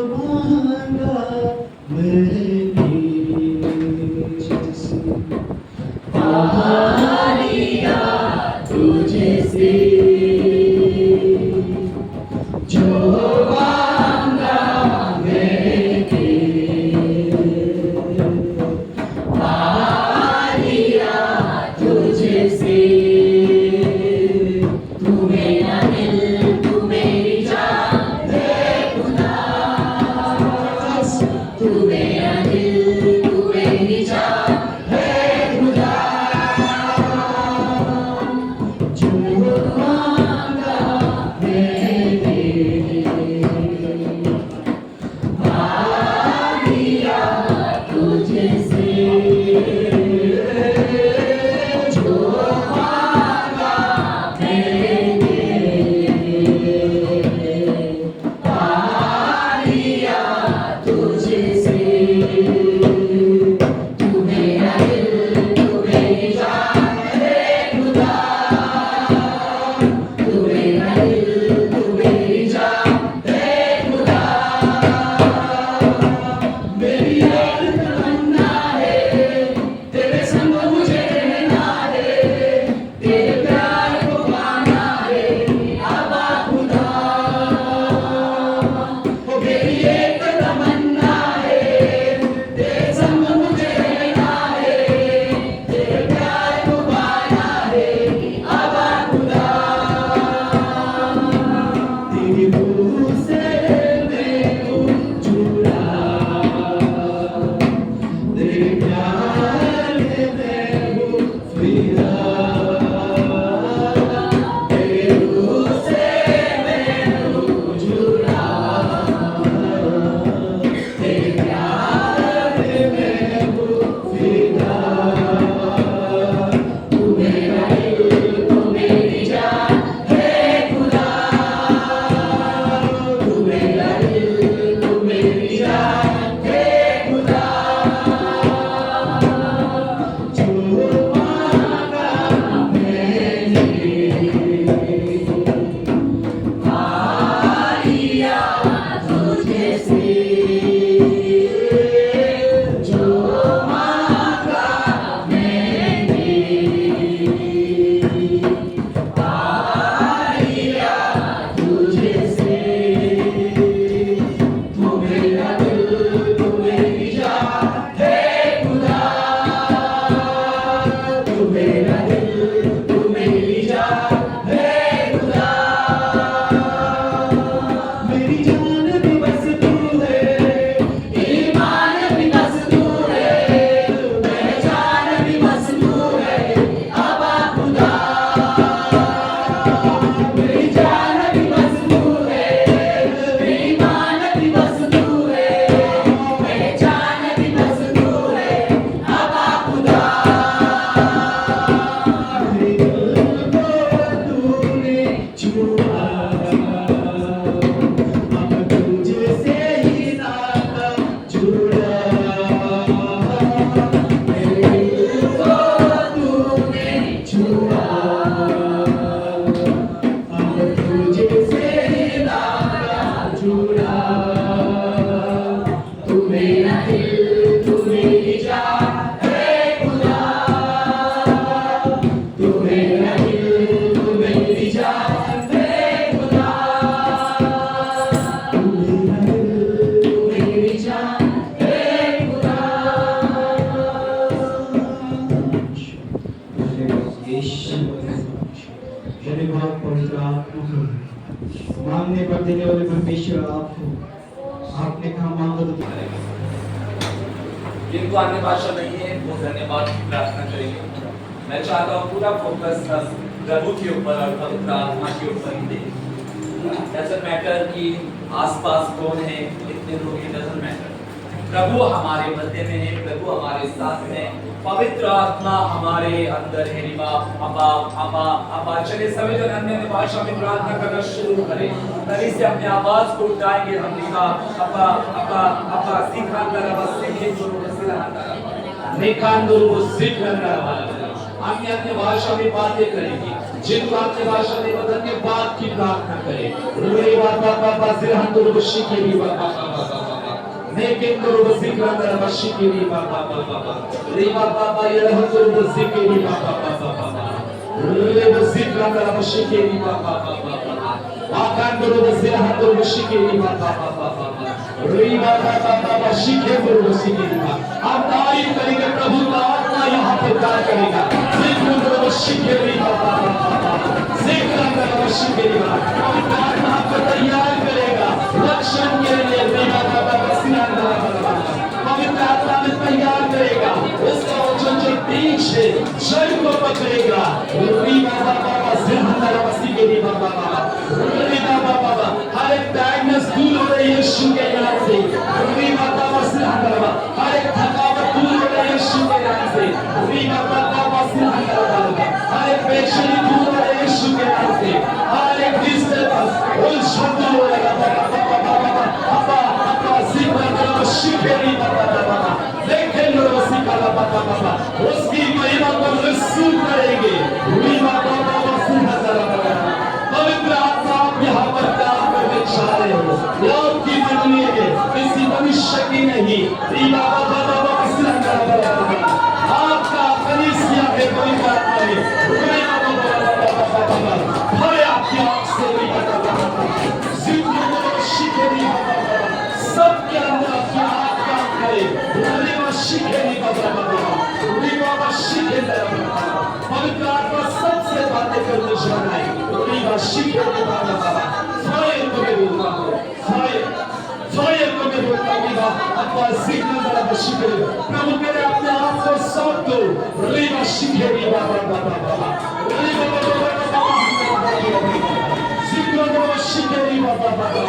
मांगा मैंने पा लिया तुझसे, जो मांगा मैंने पा लिया तुझसे। तू मेरा दिल, तू मेरी जान है खुदा, तू मेरा दिल, तू मेरी जान है खुदा। जो मांगा मैंने पा लिया तुझसे, जो मांगा मैंने पा लिया तुझसे। तू मेरा दिल, तू मेरी जान है खुदा, तू मेरा दिल, तू मेरी जान है खुदा। मेरी एक तमन्ना है, तेरे संग मुझे रहना है, तेरे प्यार को पाना है अब्बा खुदा। ओ मेरी एक तमन्ना है, तेरे संग मुझे रहना है, तेरे प्यार को पाना है अब्बा खुदा। तेरी रूह से मैं हूँ जुड़ा, तेरे प्यार में मैं हूँ फिदा। तेरी रूह से मैं हूँ जुड़ा, तेरे प्यार में मैं हूँ फिदा। तू मेरा दिल, तू मेरी जान है खुदा, तू मेरा दिल, तू मेरी जान है खुदा। जो मांगा मैंने पा लिया तुझसे, जो मांगा मैंने पा लिया तुझसे। तू मेरा दिल, तू मेरी जान है खुदा, तू मेरा दिल, तू मेरी जान है खुदा। मेरी जान भी बस तू है, ईमान भी बस तू है, पहचान भी बस तू है अब्बा खुदा। मेरी जान भी बस तू है, ईमान भी बस तू है, पहचान भी बस तू है अब्बा खुदा। मेरे दिल को तूने छुआ, अब तुझसे ही नाता जुड़ा। मेरे दिल को तूने छुआ, अब तुझसे ही नाता जुड़ा। तू मेरा दिल, तू मेरी जान है खुदा, तू मेरा दिल, तू मेरी जान है खुदा। तू मेरा दिल, तू मेरी जान है खुदा। धन्यवाद पवित्र आत्मा, मांगने पर देने वाले परमेश्वर आप हो। आपने कहा मांगो तो जिनको अन्य भाषा नहीं है वो धन्यवाद की प्रार्थना करेंगे। मैं चाहता हूँ पूरा फोकस प्रभु के ऊपर और पवित्र आत्मा के ऊपर ही दे। डजंट मैटर कि आसपास कौन है, कितने लोग हैं, डजंट मैटर। प्रभु हमारे मध्य में है, प्रभु हमारे साथ है, पवित्र आत्मा हमारे अंदर है। रिबा अबा अबा अबा। चलिए सभी जन अन्य भाषा में प्रार्थना करना शुरू करें। तभी से अपने आवाज को उठाएंगे हम। रिबा अबा अबा अबा। सिखांदर बस सिखे गुरु सिखांदर निकांदर वो सिखांदर वाला। अन्य अन्य भाषा में बातें करेंगे। जिनको अपनी भाषा में बदलने बात की प्रार्थना करें। रिबा बाबा बसिरहंदर बशी के रिबा बाबा नेकेंदर बसिरहंदर बशी के रिबा बाबा रिबा बाबा यरहंदर बशी के रिबा बाबा रिबा बसिरहंदर बशी के रिबा बाबा आकांदर बसिरहंदर बशी के रिबा बाबा रिबा बाबा बशी के बशी के रिबा। आप तारीफ करेंगे, प्रभु का आत्मा यहाँ पर कार्य करेगा। सिकंदर बशी के रिबा बाबा सिकंदर बशी के रिबा। पवित्र आत्मा आपको तैयार करेगा रक्षण के लिए। रिबा बाबा पवित्र आत्मा में तैयार करेगा उसका वचन जो बीज है जड़ को पकड़ेगा। रिबा बाबा सिकंदर बशी के रिबा बाबा रिबा बाबा। हर एक डायग्नोस दूर हो रही है यीशु के नाम से। रिबा बाबा सिकंदर हर एक थकावट दूर हो रही है यीशु के नाम से। रिबा बाबा सिकंदर हर एक परेशानी दूर हो रही है यीशु के नाम से। हर एक डिस्टर्बेंस उलझन दूर हो रहा है बाबा बाबा सिकंदर शिकेरी बाबा देखें लोग सिकंदर बाबा उसकी महिमा को महसूस करेंगे। रिबा बाबा सिकंदर पवित्र आत्मा आप यहाँ पर काम करने जा रहे हो। आपकी मंडली में किसी मनुष्य की नहीं। रिबा बाबा सिकंदर आपका कलीसिया है पवित्र आत्मा में। रिबा बाबा भय आपकी आँख से सबके अंदर आपकी आँख काम करे। रिबा शिकेरी बाबा रिबा शिकेरी पवित्र आत्मा सबसे बातें करने जा रहा है। रिबा शिकेरी बाबा फायर को मैं बोलता हूँ, फायर को मैं बोलता हूँ। रिबा आपका सिकंदर बाबा शिकेरी प्रभु मेरे अपने आप को सौंप दो। रिबा शिकेरी बाबा बाबा रिबा बाबा सिकंदर बाबा शिकेरी बाबा बाबा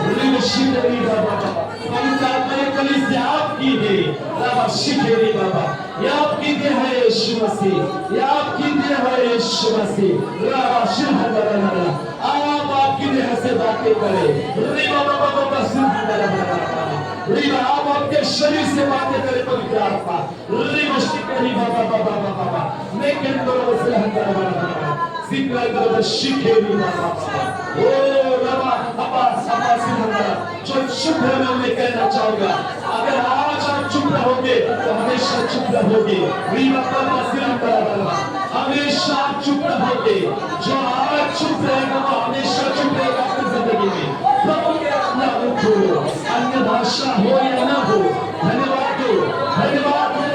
रिबा शिकेरी बाबा। पवित्र आत्मा ये कलीसिया आपकी है। रिबा शिकेरी बाबा ये आपकी देह है यीशु मसीह, ये आपकी देह है यीशु मसीह। रिबा शिकंदर आप आपकी देह से बातें करें। रिबा बाबा सिकंदर रिबा आप आपके शरीर से बातें करें। पवित्र आत्मा रिबा शिकेरी बाबा नेकेंदर सिकंदर सिकंदर शिकेरी बाबा ओ रिबा बाबा सिकंदर। जो चुप है मैं उन्हें कहना चाहूंगा, अगर आज आप चुप रहोगे तो हमेशा चुप रहोगे। रिबा बाबा सिकंदर हमेशा चुप रहोगे। जो आज चुप रहेगा वो हमेशा चुप रहेगा अपनी जिंदगी में। प्रभु के अपना उठो, अन्य भाषा हो या ना हो, धन्यवाद दो, धन्यवाद दो।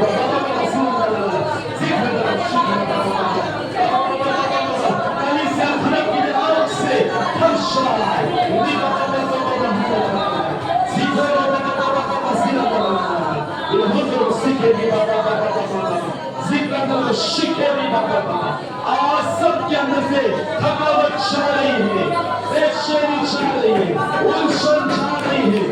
बाबा सिकंदर कलीसिया धर्म की आग से हर्ष रहा है। आज सबके अंदर से थकावट छा रही है, बेचैनी छा रही है, उलझन छा रही है।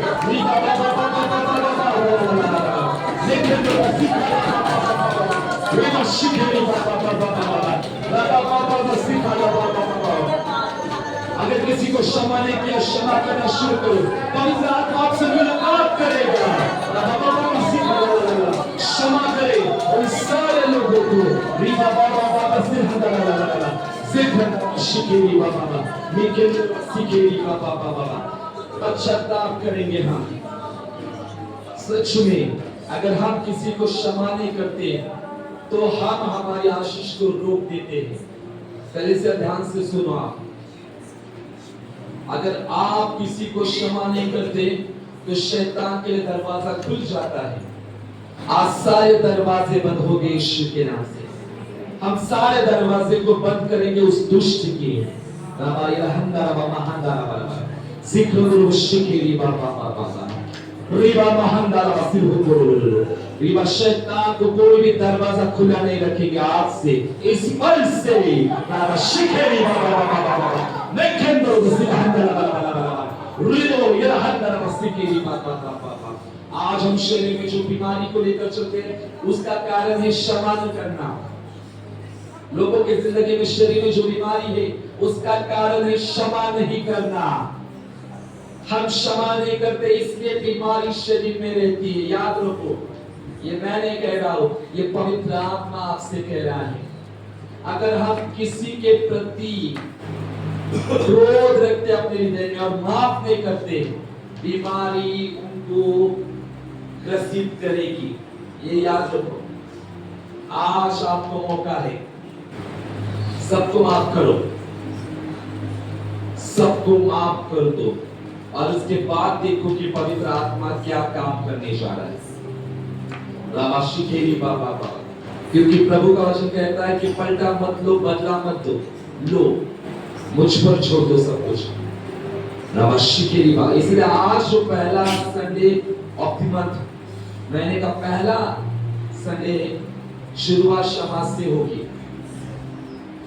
अगर किसी को क्षमा नहीं किया क्षमा करना शुरू करो। पवित्र आत्मा आपसे मुलाकात करेगा। क्षमा करे उन सारे लोगों को। रिबा बाबा सिकंदर शिकेरी बाबा निकेंदर शिकेरी बाबा पश्चाताप करेंगे हम। सच में अगर हम किसी को क्षमा नहीं करते तो हम हमारी आशीष को रोक देते हैं। पहले से ध्यान से सुनो आप। अगर आप किसी को क्षमा नहीं करते तो शैतान के लिए दरवाजा खुल जाता है। आज सारे दरवाजे बंद हो गए यीशु के नाम से। हम सारे दरवाजे को बंद करेंगे उस दुष्ट के। सिकंदर शिकेरी बाबा रिबा महांदारा सिर रिबा शैतान को कोई भी दरवाजा खुला नहीं रखेगा आज से, इस पल से राबा शिखेरी बाबा मैं केंद्र रिदो यरहंदर मस्तिकेरी बाबा। आज हम शरीर में जो बीमारी को लेकर चलते हैं उसका कारण है क्षमा न करना। लोगों के जिंदगी में शरीर में जो बीमारी है उसका कारण है क्षमा नहीं करना। हम क्षमा नहीं करते इसलिए बीमारी शरीर में रहती है। याद रखो, ये मैं नहीं कह रहा हूं, ये पवित्र आत्मा आपसे कह रहा है। अगर हम किसी के प्रति क्रोध रखते अपने हृदय में और माफ नहीं करते, बीमारी उनको ग्रसित करेगी। ये याद रखो। आज आपको मौका है, सबको माफ करो, सबको माफ कर दो और उसके बाद देखो कि पवित्र आत्मा क्या काम करने जा रहा है। रामाशिखेरी बाबा बाबा, क्योंकि प्रभु का वचन कहता है कि पलटा मत लो, बदला मत दो, लो मुझ पर छोड़ दो सब कुछ। रामाशिखेरी बाबा। इसलिए आज जो पहला संडे ऑफ द मंथ, महीने का पहला संडे शुरुआत क्षमा से होगी।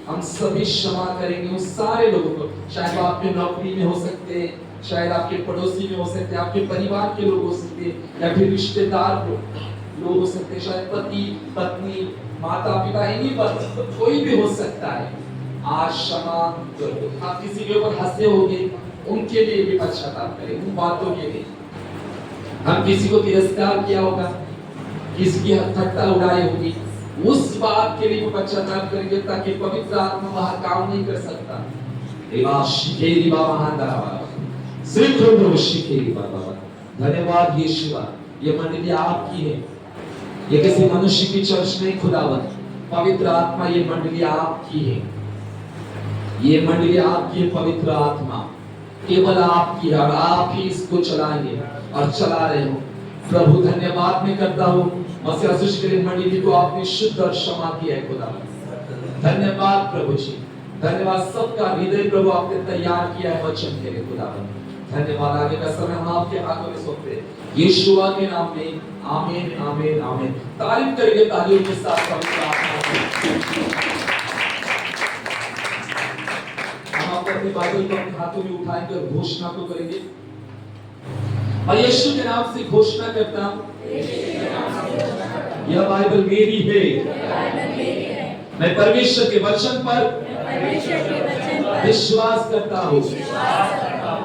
हम सभी क्षमा करेंगे उन सारे लोगों को, चाहे वो आपके नौकरी में हो सकते हैं, शायद आपके पड़ोसी में हो सकते हैं, आपके परिवार के लोग हो सकते हैं, या फिर रिश्तेदार लोग हो सकते हैं, शायद पति पत्नी माता पिता, इन्हीं पर कोई भी हो सकता है। आज क्षमा करो। आप किसी के ऊपर हंसे होंगे, उनके लिए भी पश्चाताप करें, उन बातों के लिए। हम किसी को तिरस्कार किया होगा, किसी की ठट्टा उड़ाई होगी, उस बात के लिए पश्चाताप करेंगे ताकि पवित्र आत्मा वहां काम नहीं कर सकता। धन्यवाद यीशु, ये मंडली आपकी है, ये किसी मनुष्य की चर्च नहीं खुदावंत। पवित्र आत्मा ये मंडली आपकी है, ये मंडली आपकी है। पवित्र आत्मा केवल आपकी है और आप ही इसको चलाएंगे और चला रहे हो। प्रभु धन्यवाद मैं करता हूँ मसीह यीशु के लिए मंडली को आपने शुद्ध और क्षमा किया है खुदावंत। धन्यवाद प्रभु जी, धन्यवाद। सबका हृदय प्रभु आपने तैयार किया है वचन के लिए खुदावंत। धन्यवाद। आगे का समय हम आपके हाथों में सौंपते हैं यीशुआ के नाम में, आमीन आमीन आमीन। तारीफ करेंगे तालियों के साथ पवित्र आत्मा की। हम आपको अपनी बाइबल को अपने हाथों में उठाएंगे और घोषणा को करेंगे। और यीशु के नाम से घोषणा करता हूं, यह बाइबल मेरी है, मैं परमेश्वर के वचन पर विश्वास करता हूँ।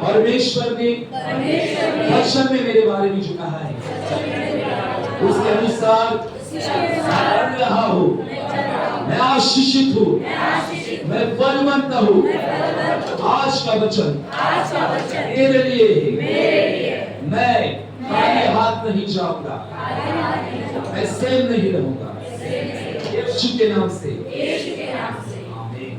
परमेश्वर ने वचन में मेरे बारे में जो कहा है उसके अनुसार कर रहा हूँ। मैं आशीषित हूँ, मैं बलवंत हूँ। आज का वचन मेरे लिए, मैं खाली हाथ नहीं जाऊंगा, मैं सेम नहीं रहूंगा। यीशु के नाम से आमीन।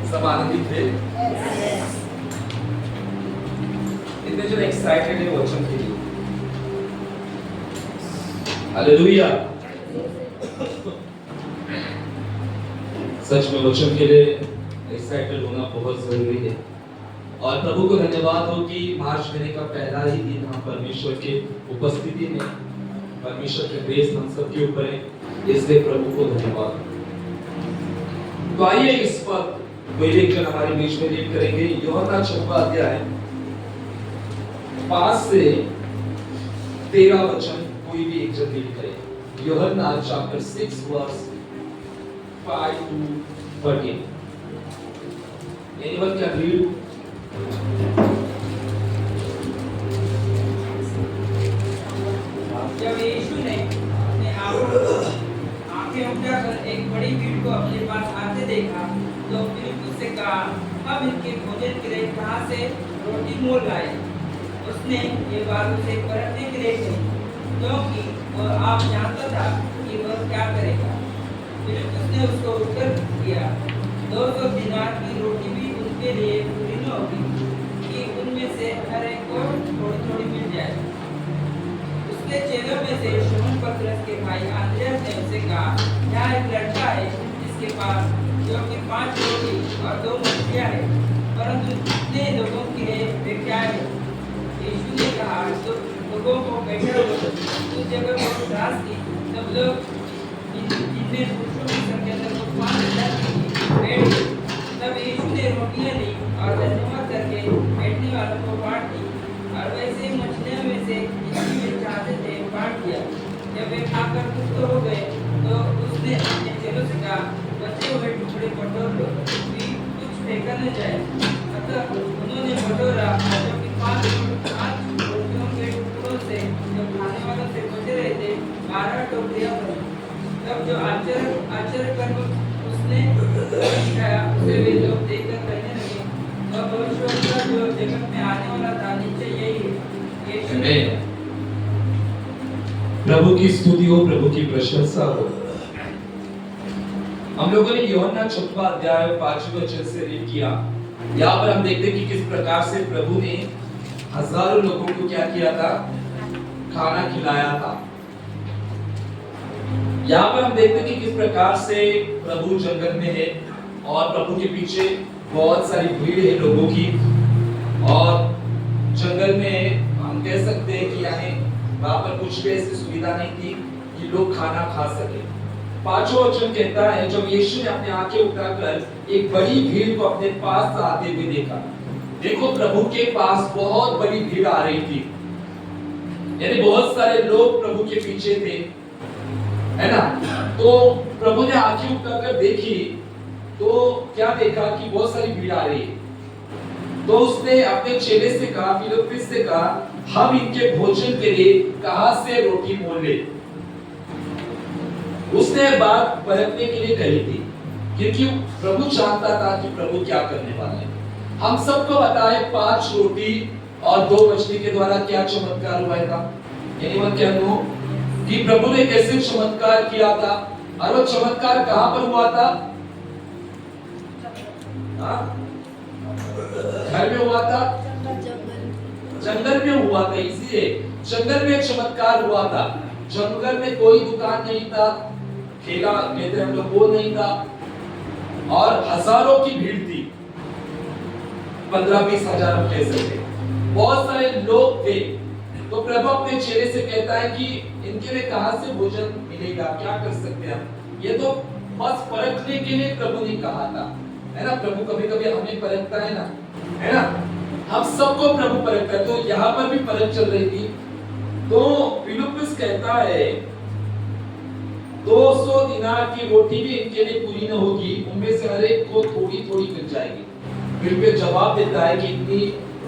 सब आनंदित थे, इतने जो एक्साइटेड है वचन के लिए। हालेलुया। सच में वचन के लिए एक्साइटेड होना बहुत जरूरी है। और प्रभु को धन्यवाद हो कि मार्च महीने का पहला ही दिन हम परमेश्वर के उपस्थिति में, परमेश्वर के ग्रेस हम सबके ऊपर है, इसलिए प्रभु को धन्यवाद। तो आइए इस पर कोई एक जन हमारे बीच में रीड करेंगे यूहन्ना 6वां अध्याय 5 से 13 वचन। कोई भी एक जन रीड करे। यूहन्ना chapter 6 verse 5 to 13। Anyone can read? जब यीशु ने अपने आंखें उठाकर एक बड़ी भीड़ को अपने पास आते देखा तो फिलिप्पुस से कहा, अब इनके भोजन के लिए कहाँ से रोटी मोल लाए। उसने ये बात उसे परखने के लिए कही, क्योंकि वह आप जानता था कि वह क्या करेगा। फिलिप्पुस ने उसको उत्तर दिया, 200 दिनार की रोटी भी उनके लिए पूरी न होगी कि उनमें से हर एक को थोड़ी थोड़ी मिल जाए। उसके चेलों में से शमौन पतरस के भाई आंद्रियास ने उससे कहा, यहाँ एक लड़का है जिसके पास जो कि 5 रोटी और 2 मछलियाँ हैं, परंतु इतने लोगों के लिए वे क्या है? यीशु ने कहा, तो लोगों को बैठा दो। उस जगह बहुत रात थी, सब लोग जिनमें पुरुषों की संख्या लगभग 5,000 थी, बैठ गए। तब यीशु ने रोटियाँ ली और धन्यवाद करके बैठने वालों को बांट दी, और वैसे मछलियों में से जितनी वे चाहते थे बांट दिया। जब वे खाकर तृप्त हो गए तो उसने अपने चेलों से कहा, बचे हुए टुकड़े बटोर लो, कि कुछ फेंका न जाए। अतः उन्होंने बटोरा, जो कि 5 रोटियों के टुकड़ों से जो खाने वालों से बचे रहे थे 12 टोकरियां भरी। तब जो आश्चर्य कर उसने दिखाया, उसे वे लोग देखकर कहने लगे, वह भविष्यवक्ता जो जगत में आने वाला था निश्चय यही है। यीशु ने प्रभु की स्तुति हो, प्रभु की प्रशंसा हो। हम लोगों ने यूहन्ना 4वां अध्याय 5वें वचन से रीड किया। यहाँ पर हम देखते हैं कि किस प्रकार से प्रभु ने हजारों लोगों को क्या किया था? खाना खिलाया था। यहाँ पर हम देखते हैं कि किस प्रकार से प्रभु जंगल में है और प्रभु के पीछे बहुत सारी भीड़ है लोगों की, और जंगल में हम कह सकते हैं कि यानी वहां पर कुछ भी ऐसी सुविधा नहीं थी कि लोग खाना खा सके। 5वां वचन कहता है, जब यीशु ने अपनी आंखें उठाकर एक बड़ी भीड़ को अपने पास आते हुए देखा। देखो, प्रभु के पास बहुत बड़ी भीड़ आ रही थी, यानी बहुत सारे लोग प्रभु के पीछे थे, है ना। तो प्रभु ने आंखें उठाकर देखी तो क्या देखा कि बहुत सारी भीड़ आ रही है। तो उसने अपने चेले से कहा, फिलिप्पुस से कहा, हम इनके भोजन के लिए कहां से रोटी मोल ले? उसने बात परखने के लिए कही थी, क्योंकि प्रभु जानता था कि प्रभु क्या करने वाले हैं। हम सबको पता है 5 रोटी और 2 मछली के द्वारा क्या चमत्कार हुआ था। एनीवन कैन नो कि प्रभु ने कैसे चमत्कार किया था, और वो चमत्कार कहां पर हुआ था? घर में हुआ था, जंगल में हुआ था। इसलिए जंगल में चमत्कार हुआ था। जंगल में कोई दुकान नहीं था, ठेला कहते हम लोग वो नहीं था, और हजारों की भीड़ थी। 15-20 हजार हम कह सकते, बहुत सारे लोग थे। तो प्रभु अपने चेले से कहता है कि इनके लिए कहां से भोजन मिलेगा, क्या कर सकते हैं हम? ये तो बस परखने के लिए प्रभु ने कहा था, है ना। प्रभु कभी कभी हमें परखता है ना, है ना। हम सबको प्रभु परखता है। तो यहाँ पर भी परख चल रही थी। तो फिलिप्पुस कहता है 200 दिनार की रोटी भी इनके लिए पूरी न होगी, उनमें से हर एक को थोड़ी थोड़ी मिल जाएगी। फिलिप्पुस जवाब देता है कि इतनी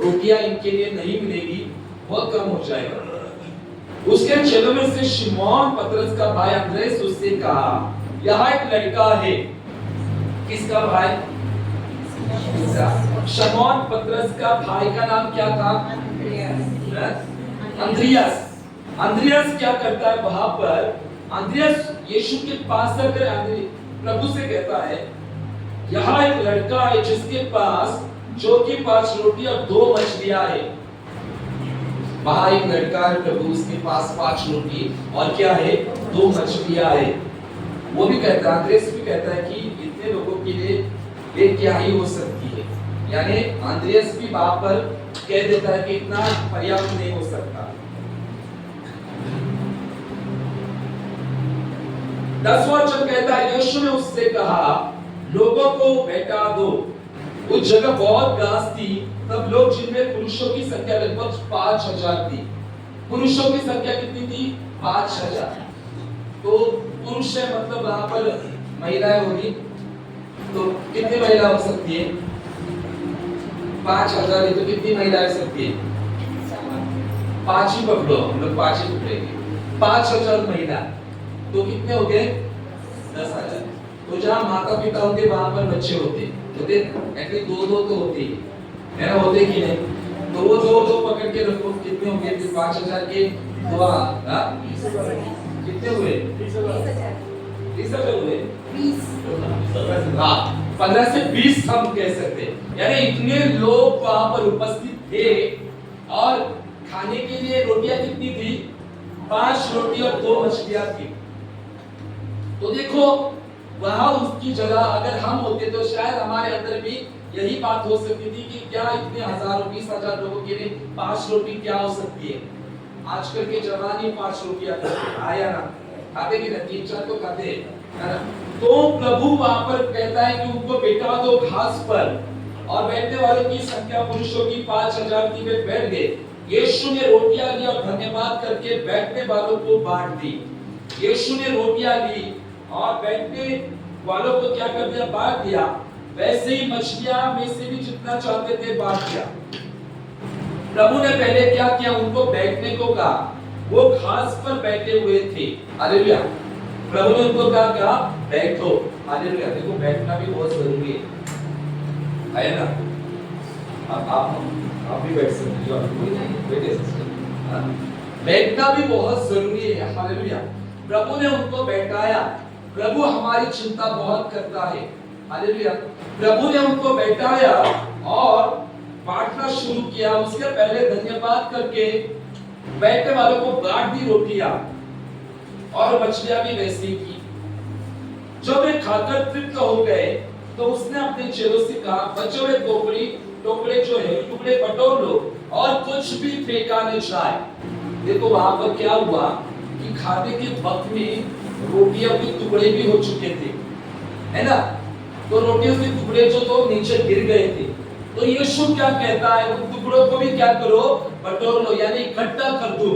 रोटियां इनके लिए नहीं मिलेगी, बहुत कम हो जाएगा। उसके चेलों में से शिमोन पतरस का भाई अंद्रयास उससे कहा, यहाँ एक लड़का है। किसका भाई? शिमोन पतरस का भाई का नाम क्या था? अंद्रयास। अंद्रयास क्या करता है वहां पर? अंद्रयास यीशु के पास आकर प्रभु से कहता है, यहाँ एक लड़का है जिसके पास जो कि 5 रोटी और 2 मछलियां है। वहां एक लड़का है प्रभु, उसके पास 5 रोटी और क्या है? 2 मछलियां है। वो भी कहता है, अंद्रयास भी कहता है कि इतने लोगों के लिए ये क्या ही हो सकती है। यानी अंद्रयास भी वहां पर कह देता है कि इतना पर्याप्त नहीं हो सकता। 10वां वचन कहता है, यीशु ने उससे कहा, लोगों को बैठा दो। उस जगह बहुत घास थी। तब लोग, जिनमें पुरुषों की संख्या लगभग 5000 थी। पुरुषों की संख्या कितनी थी? 5000। तो पुरुष है मतलब वहां पर महिलाएं होगी, तो कितनी महिला हो सकती है? 5000 है तो कितनी महिला हो सकती है? 5 ही पकड़ो, हम लोग 5 ही पकड़ेंगे। 5000 महिला, तो कितने हो गए? 10,000। तो जहाँ माता पिता होते वहां पर बच्चे होते एटलीस्ट 2-2 तो होते ही है ना, होते कि नहीं? तो वो 2-2 पकड़ के रखो, कितने होंगे? 5000 के 2 कितने हुए? 30,000 हुए। 15 से 20 हम कह सकते हैं। यानी इतने लोग वहां पर उपस्थित थे, और खाने के लिए रोटियां कितनी थी? 5 रोटी और 2 मछलियां थी। तो देखो वहां उसकी जगह अगर हम होते तो शायद हमारे अंदर भी यही बात हो सकती थी कि क्या इतने हजारों 20,000 लोगों के लिए 5 रोटी क्या हो सकती है। आजकल के जवान ही 5 रोटियां आया ना खाते कि 3-4 तो खाते हैं। तो प्रभु वहां पर कहता है कि उनको बैठा दो घास पर, और बैठने वालों की संख्या पुरुषों की 5,000 थी, वे बैठ गए। यीशु ने रोटियां ली और धन्यवाद करके बैठने वालों को बांट दी। यीशु ने रोटियां ली और बैठने वालों को क्या कर दिया, बांट दिया। वैसे ही मछलियां में से भी जितना चाहते थे बांट दिया। प्रभु ने पहले क्या किया, उनको बैठने को कहा। वो घास पर बैठे हुए थे। हालेलुया। प्रभु ने उनको कहा बैठो। हालेलुया। देखो बैठना भी बहुत जरूरी है ना। आप भी बैठ सकते हो, बैठे सिस्टर। बैठना भी बहुत जरूरी है। हालेलुया। प्रभु ने उनको बैठाया। प्रभु हमारी चिंता बहुत करता है। हालेलुया। प्रभु ने उनको बैठाया और बांटना शुरू किया। उसके पहले धन्यवाद करके बैठने वालों को बांट दी रोटियां, और मछलियां भी वैसे ही की। जब वे खाकर तृप्त हो गए तो उसने अपने चेलों से कहा, बचे हुए टुकड़े जो है टुकड़े बटोर लो और कुछ भी फेंका न जाए। देखो वहां पर क्या हुआ कि खाने के वक्त में रोटियां के टुकड़े भी हो चुके थे, है ना। तो रोटियों के टुकड़े जो तो नीचे गिर गए थे। तो यीशु क्या कहता है, उन टुकड़ों को भी क्या करो, बटोर लो, यानी इकट्ठा कर दो,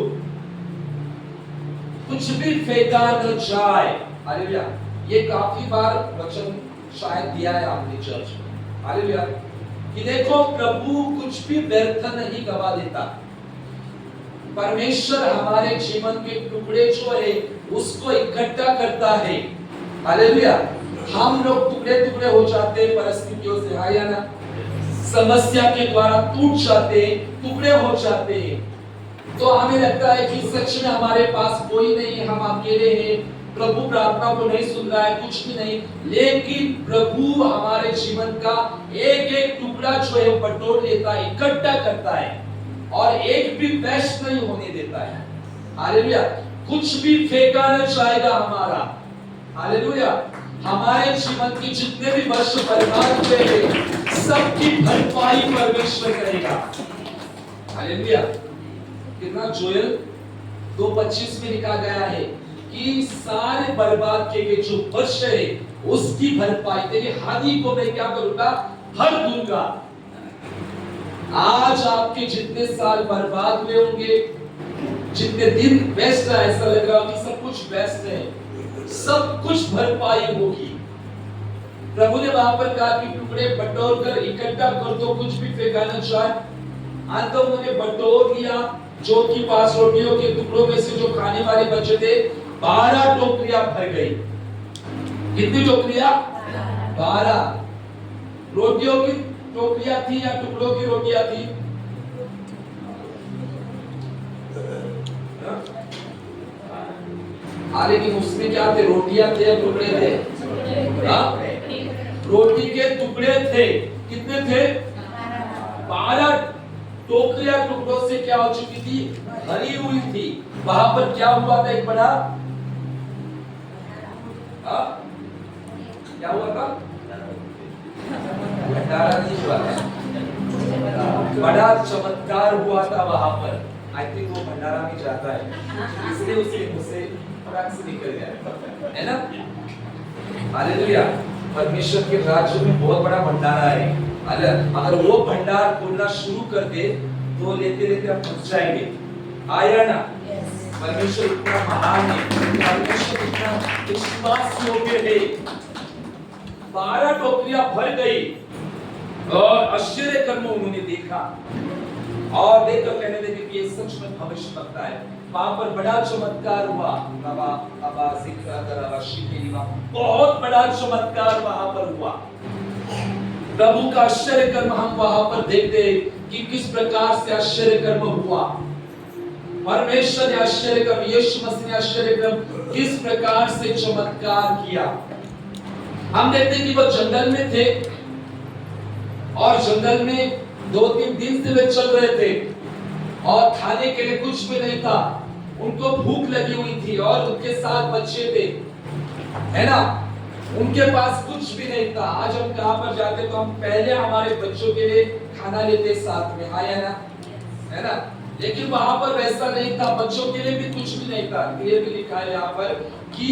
कुछ भी फेंका न जाए। हालेलुया। ये काफी बार वचन शायद दिया है आपने चर्च में। हालेलुया। कि देखो प्रभु कुछ भी व्यर्थ नहीं गवा देता। परमेश्वर हमारे जीवन के टुकड़े जो है उसको इकट्ठा करता है। हालेलुया। हम लोग टुकड़े टुकड़े हो जाते हैं परिस्थितियों से, हाँ या ना, समस्या के द्वारा टूट जाते हैं, टुकड़े हो जाते हैं। तो हमें लगता है कि सच में हमारे पास कोई नहीं है, हम अकेले हैं, प्रभु प्रार्थना को नहीं सुन रहा है, कुछ भी नहीं। लेकिन प्रभु हमारे जीवन का एक एक टुकड़ा जो है बटोर लेता है, इकट्ठा करता है, और एक भी वेस्ट नहीं होने देता है। हालेलुया। कुछ भी फेंका न जाएगा हमारा। हालेलुया। हमारे जीवन के जितने भी वर्ष बर्बाद हुए हैं सबकी भरपाई परमेश्वर करेगा। हालेलुया। कितना जोएल 2:25 में लिखा गया है कि सारे बर्बाद किए गए जो वर्ष है उसकी भरपाई तेरी हानि को मैं क्या करूंगा, भर दूंगा। आज आपके जितने साल बर्बाद हुए होंगे, जितने दिन वेस्ट है, ऐसा लग रहा है कि सब कुछ वेस्ट है, सब कुछ भरपाई होगी। प्रभु ने वहां पर कहा कि टुकड़े बटोर कर इकट्ठा कर दो, कुछ भी फेंका न जाए। अंत उन्होंने बटोर लिया, जो कि 5 रोटियों के टुकड़ों में से जो खाने वाले बचे थे 12 टोकरियां भर गई। कितनी टोकरियां? 12 रोटियों की टोकरियां थी या टुकड़ों की रोटियां थी? लेकिन उसमें क्या थे, रोटियां थे या टुकड़े थे? रोटी के टुकड़े थे। कितने थे? 12 टोकरियां टुकड़ों से क्या हो चुकी थी, भरी हुई थी। वहां पर क्या हुआ था, एक बड़ा क्या हुआ था, भंडारा नहीं हुआ था, बड़ा चमत्कार हुआ था वहां पर। आई थिंक वो भंडारा में जाता है इसलिए उसके मुंह से फटाक से निकल गया, है ना। हालेलुया। परमेश्वर के राज्य में बहुत बड़ा भंडारा है। अगर वो भंडार खोलना शुरू कर दे तो लेते लेते हम फंस जाएंगे, आया ना। परमेश्वर इतना महान है, परमेश्वर इतना विश्वास योग्य है। 12 टोकरियां भर गई और आश्चर्य कर्म उन्होंने देखा, और देखकर कहने लगे कि ये सच में भविष्यवक्ता है। वहां पर बड़ा चमत्कार हुआ, बहुत बड़ा चमत्कार वहां पर हुआ। प्रभु का आश्चर्य कर्म हम वहां पर देखते हैं कि किस प्रकार से आश्चर्य कर्म हुआ। परमेश्वर ने आश्चर्य कर्म, यीशु मसीह ने आश्चर्य कर्म किस प्रकार से चमत्कार किया। हम देखते हैं कि वो जंगल में थे और जंगल में 2-3 दिन से वे चल रहे थे और खाने के लिए कुछ भी नहीं था। उनको भूख लगी हुई थी और उनके साथ बच्चे थे, है ना। उनके पास कुछ भी नहीं था। आज हम कहां पर जाते तो हम पहले हमारे बच्चों के लिए खाना लेते साथ में, आया ना, है ना। लेकिन वहां पर वैसा नहीं था, बच्चों के लिए भी कुछ भी नहीं था। क्लियर भी लिखा है यहाँ पर कि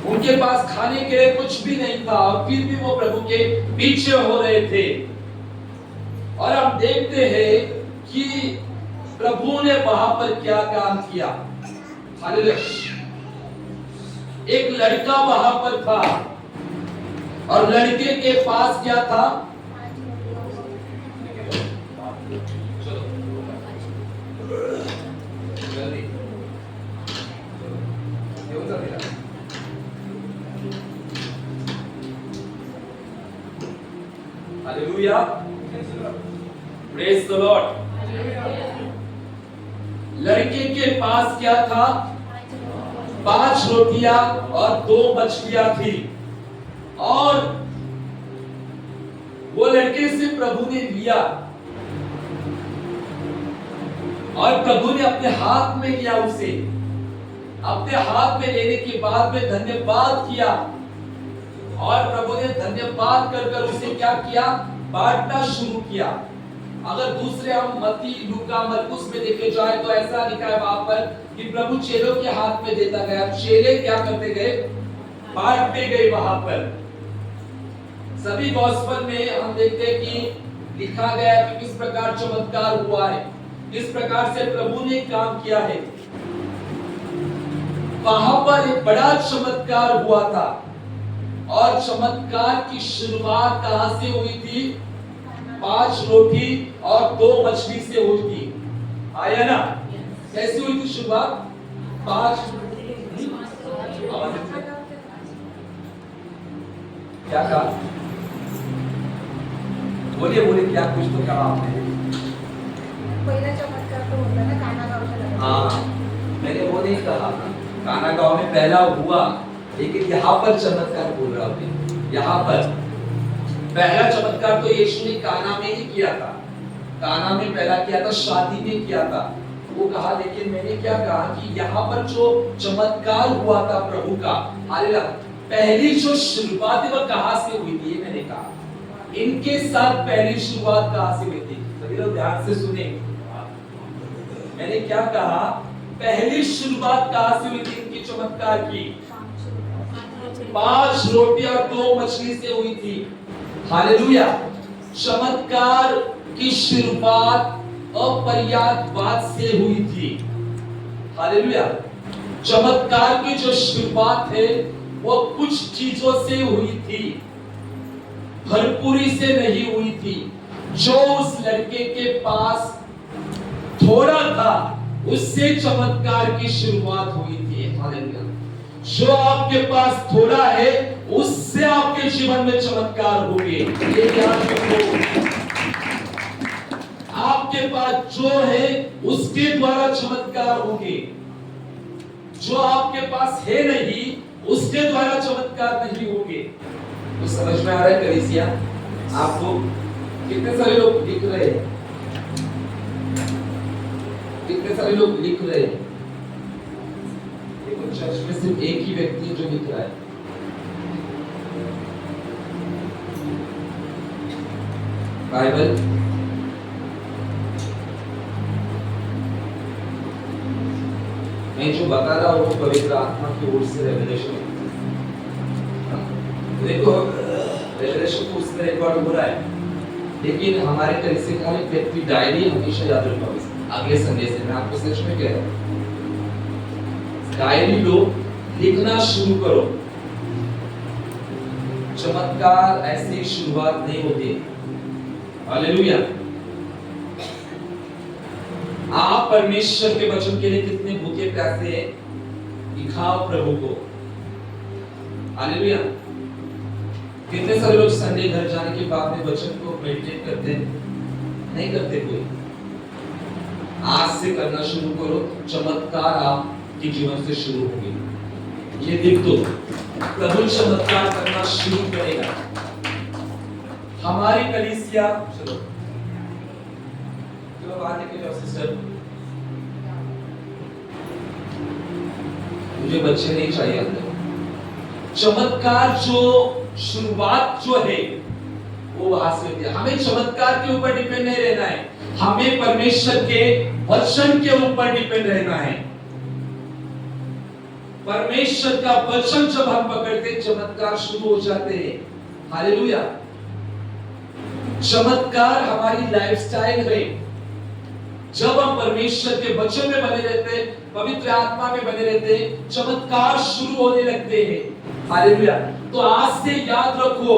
उनके पास खाने के लिए कुछ भी नहीं था और फिर भी वो प्रभु के पीछे हो रहे थे। और हम देखते हैं कि प्रभु ने वहां पर क्या काम किया। हालेलुया। एक लड़का वहां पर था और लड़के के पास क्या था? चलो जल्दी, क्यों जा रहा? Hallelujah, praise the Lord. लड़के के पास क्या था? 5 रोटियां और 2 मछलियां थी। और वो लड़के से प्रभु ने लिया और प्रभु ने अपने हाथ में लिया उसे। अपने हाथ में लेने के बाद में धन्यवाद किया और प्रभु ने धन्यवाद कर कर उसे क्या किया? बांटना शुरू किया। अगर दूसरे हम मत्ती, लूका, मरकुस में देखे जाए तो ऐसा लिखा है वहां पर कि प्रभु चेलों के हाथ में देता गया। चेले क्या करते गए? बांटते गए वहां पर। सभी गॉस्पेल में हम देखते हैं कि लिखा गया है कि किस प्रकार चमत्कार हुआ है, किस प्रकार से प्रभु ने काम किया है। वहां पर एक बड़ा चमत्कार हुआ था और चमत्कार की शुरुआत कहां से हुई थी? 5 रोटी और 2 मछली से हुई थी, आया ना। कैसे हुई थी शुरुआत? 5 क्या कहा? बोलिए बोलिए, क्या कुछ तो कहा आपने? पहिला चमत्कार तो होता ना काना गावचा। हाँ, मैंने वो नहीं कहा। काना गांव में पहला हुआ, लेकिन यहाँ पर चमत्कार बोल रहा हूँ। यहाँ पर पहला चमत्कार तो यीशु ने काना में ही किया था। काना में पहला किया था, शादी में किया था वो कहा। लेकिन मैंने क्या कहा कि यहाँ पर जो चमत्कार हुआ था प्रभु का, हालेलुया, पहली जो शुरुआत है वो कहाँ से हुई थी? ये मैंने कहा इनके साथ पहली शुरुआत कहाँ से हुई थी? सभी लोग ध्यान से सुने। मैंने क्या कहा? पहली शुरुआत कहाँ से हुई थी इनकी चमत्कार की? 5 रोटी और 2 मछली से हुई थी। हालेलुया। चमत्कार की शुरुआत अपर्याप्त बात से हुई थी। हालेलुया। चमत्कार की जो शुरुआत है वो कुछ चीजों से हुई थी, भरपूरी से नहीं हुई थी। जो उस लड़के के पास थोड़ा था उससे चमत्कार की शुरुआत हुई थी। हालेलुया। जो आपके पास थोड़ा है उससे आपके जीवन में चमत्कार होंगे। ये याद रखो, आपके पास जो है उसके द्वारा चमत्कार होंगे। जो आपके पास है नहीं उसके द्वारा चमत्कार नहीं होंगे। तो समझ में आ रहा है कलीसिया आपको? कितने सारे लोग लिख रहे हैं? कितने सारे लोग लिख रहे हैं? देखो, चर्च में सिर्फ एक ही व्यक्ति है जो लिख रहा है। बाइबल मैं जो बता रहा हूँ पवित्र आत्मा की ओर से रेवलेशन। देखो, रेवलेशन तो उसमें रिकॉर्ड हो रहा है, लेकिन हमारे कलीसिया का एक व्यक्ति डायरी हमेशा याद रखो। अगले संदेश में मैं आपको सच में कह रहा हूँ, डायरी लो, लिखना शुरू करो। चमत्कार ऐसे ही शुरुआत नहीं होती। हालेलुया। आप परमेश्वर के वचन के लिए कितने भूखे प्यासे हैं, दिखाओ प्रभु को। हालेलुया। कितने सारे लोग संडे घर जाने के बाद में वचन को मेडिटेट करते हैं? नहीं करते कोई। आज से करना शुरू करो, चमत्कार आपके जीवन से शुरू होंगे। ये देख दो, प्रभु चमत्कार करना शुरू करेगा। हमारी कलीसिया, चलो बाहर निकल जाओ सिस्टर। मुझे बच्चे नहीं चाहिए अंदर। चमत्कार जो शुरुआत जो है वो वहां से होती है। हमें चमत्कार के ऊपर डिपेंड नहीं रहना है, हमें परमेश्वर के वचन के ऊपर डिपेंड रहना है। परमेश्वर का वचन जब हम पकड़ते चमत्कार शुरू हो जाते हैं। हालेलुया। चमत्कार हमारी लाइफस्टाइल है। जब हम परमेश्वर के वचन में बने रहते हैं, पवित्र आत्मा में बने रहते हैं, चमत्कार शुरू होने लगते हैं। हालेलुया। तो आज से याद रखो,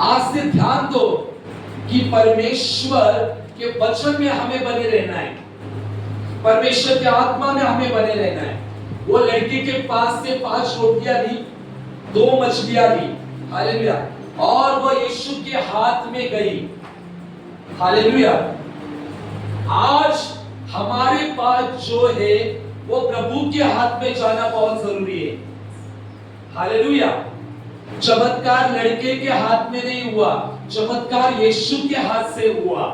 आज से ध्यान दो कि परमेश्वर के वचन में हमें बने रहना है, परमेश्वर के आत्मा में हमें बने रहना है। वो लड़के के पास से 5 रोटियां ली, 2 मछलियां ली। हालेलुया। और वो यीशु के हाथ में गई। हालेलुया। आज हमारे पास जो है वो प्रभु के हाथ में जाना बहुत जरूरी है। हालेलुया। चमत्कार लड़के के हाथ में नहीं हुआ, चमत्कार यीशु के हाथ से हुआ।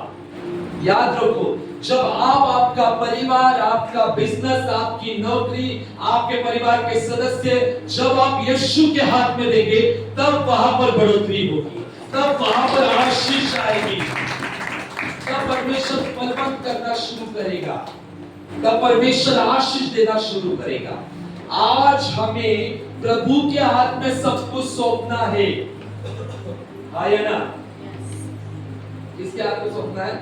याद रखो, जब आप, आपका परिवार, आपका बिजनेस, आपकी नौकरी, आपके परिवार के सदस्य जब आप यीशु के हाथ में देंगे, तब वहां पर बढ़ोतरी होगी, तब वहां पर आशीष आएगी, तब परमेश्वर फलवंत करना शुरू करेगा, तब परमेश्वर आशीष देना शुरू करेगा। आज हमें प्रभु के हाथ में सब कुछ सौंपना है। आया ना? किसके हाथ में सौंपना है?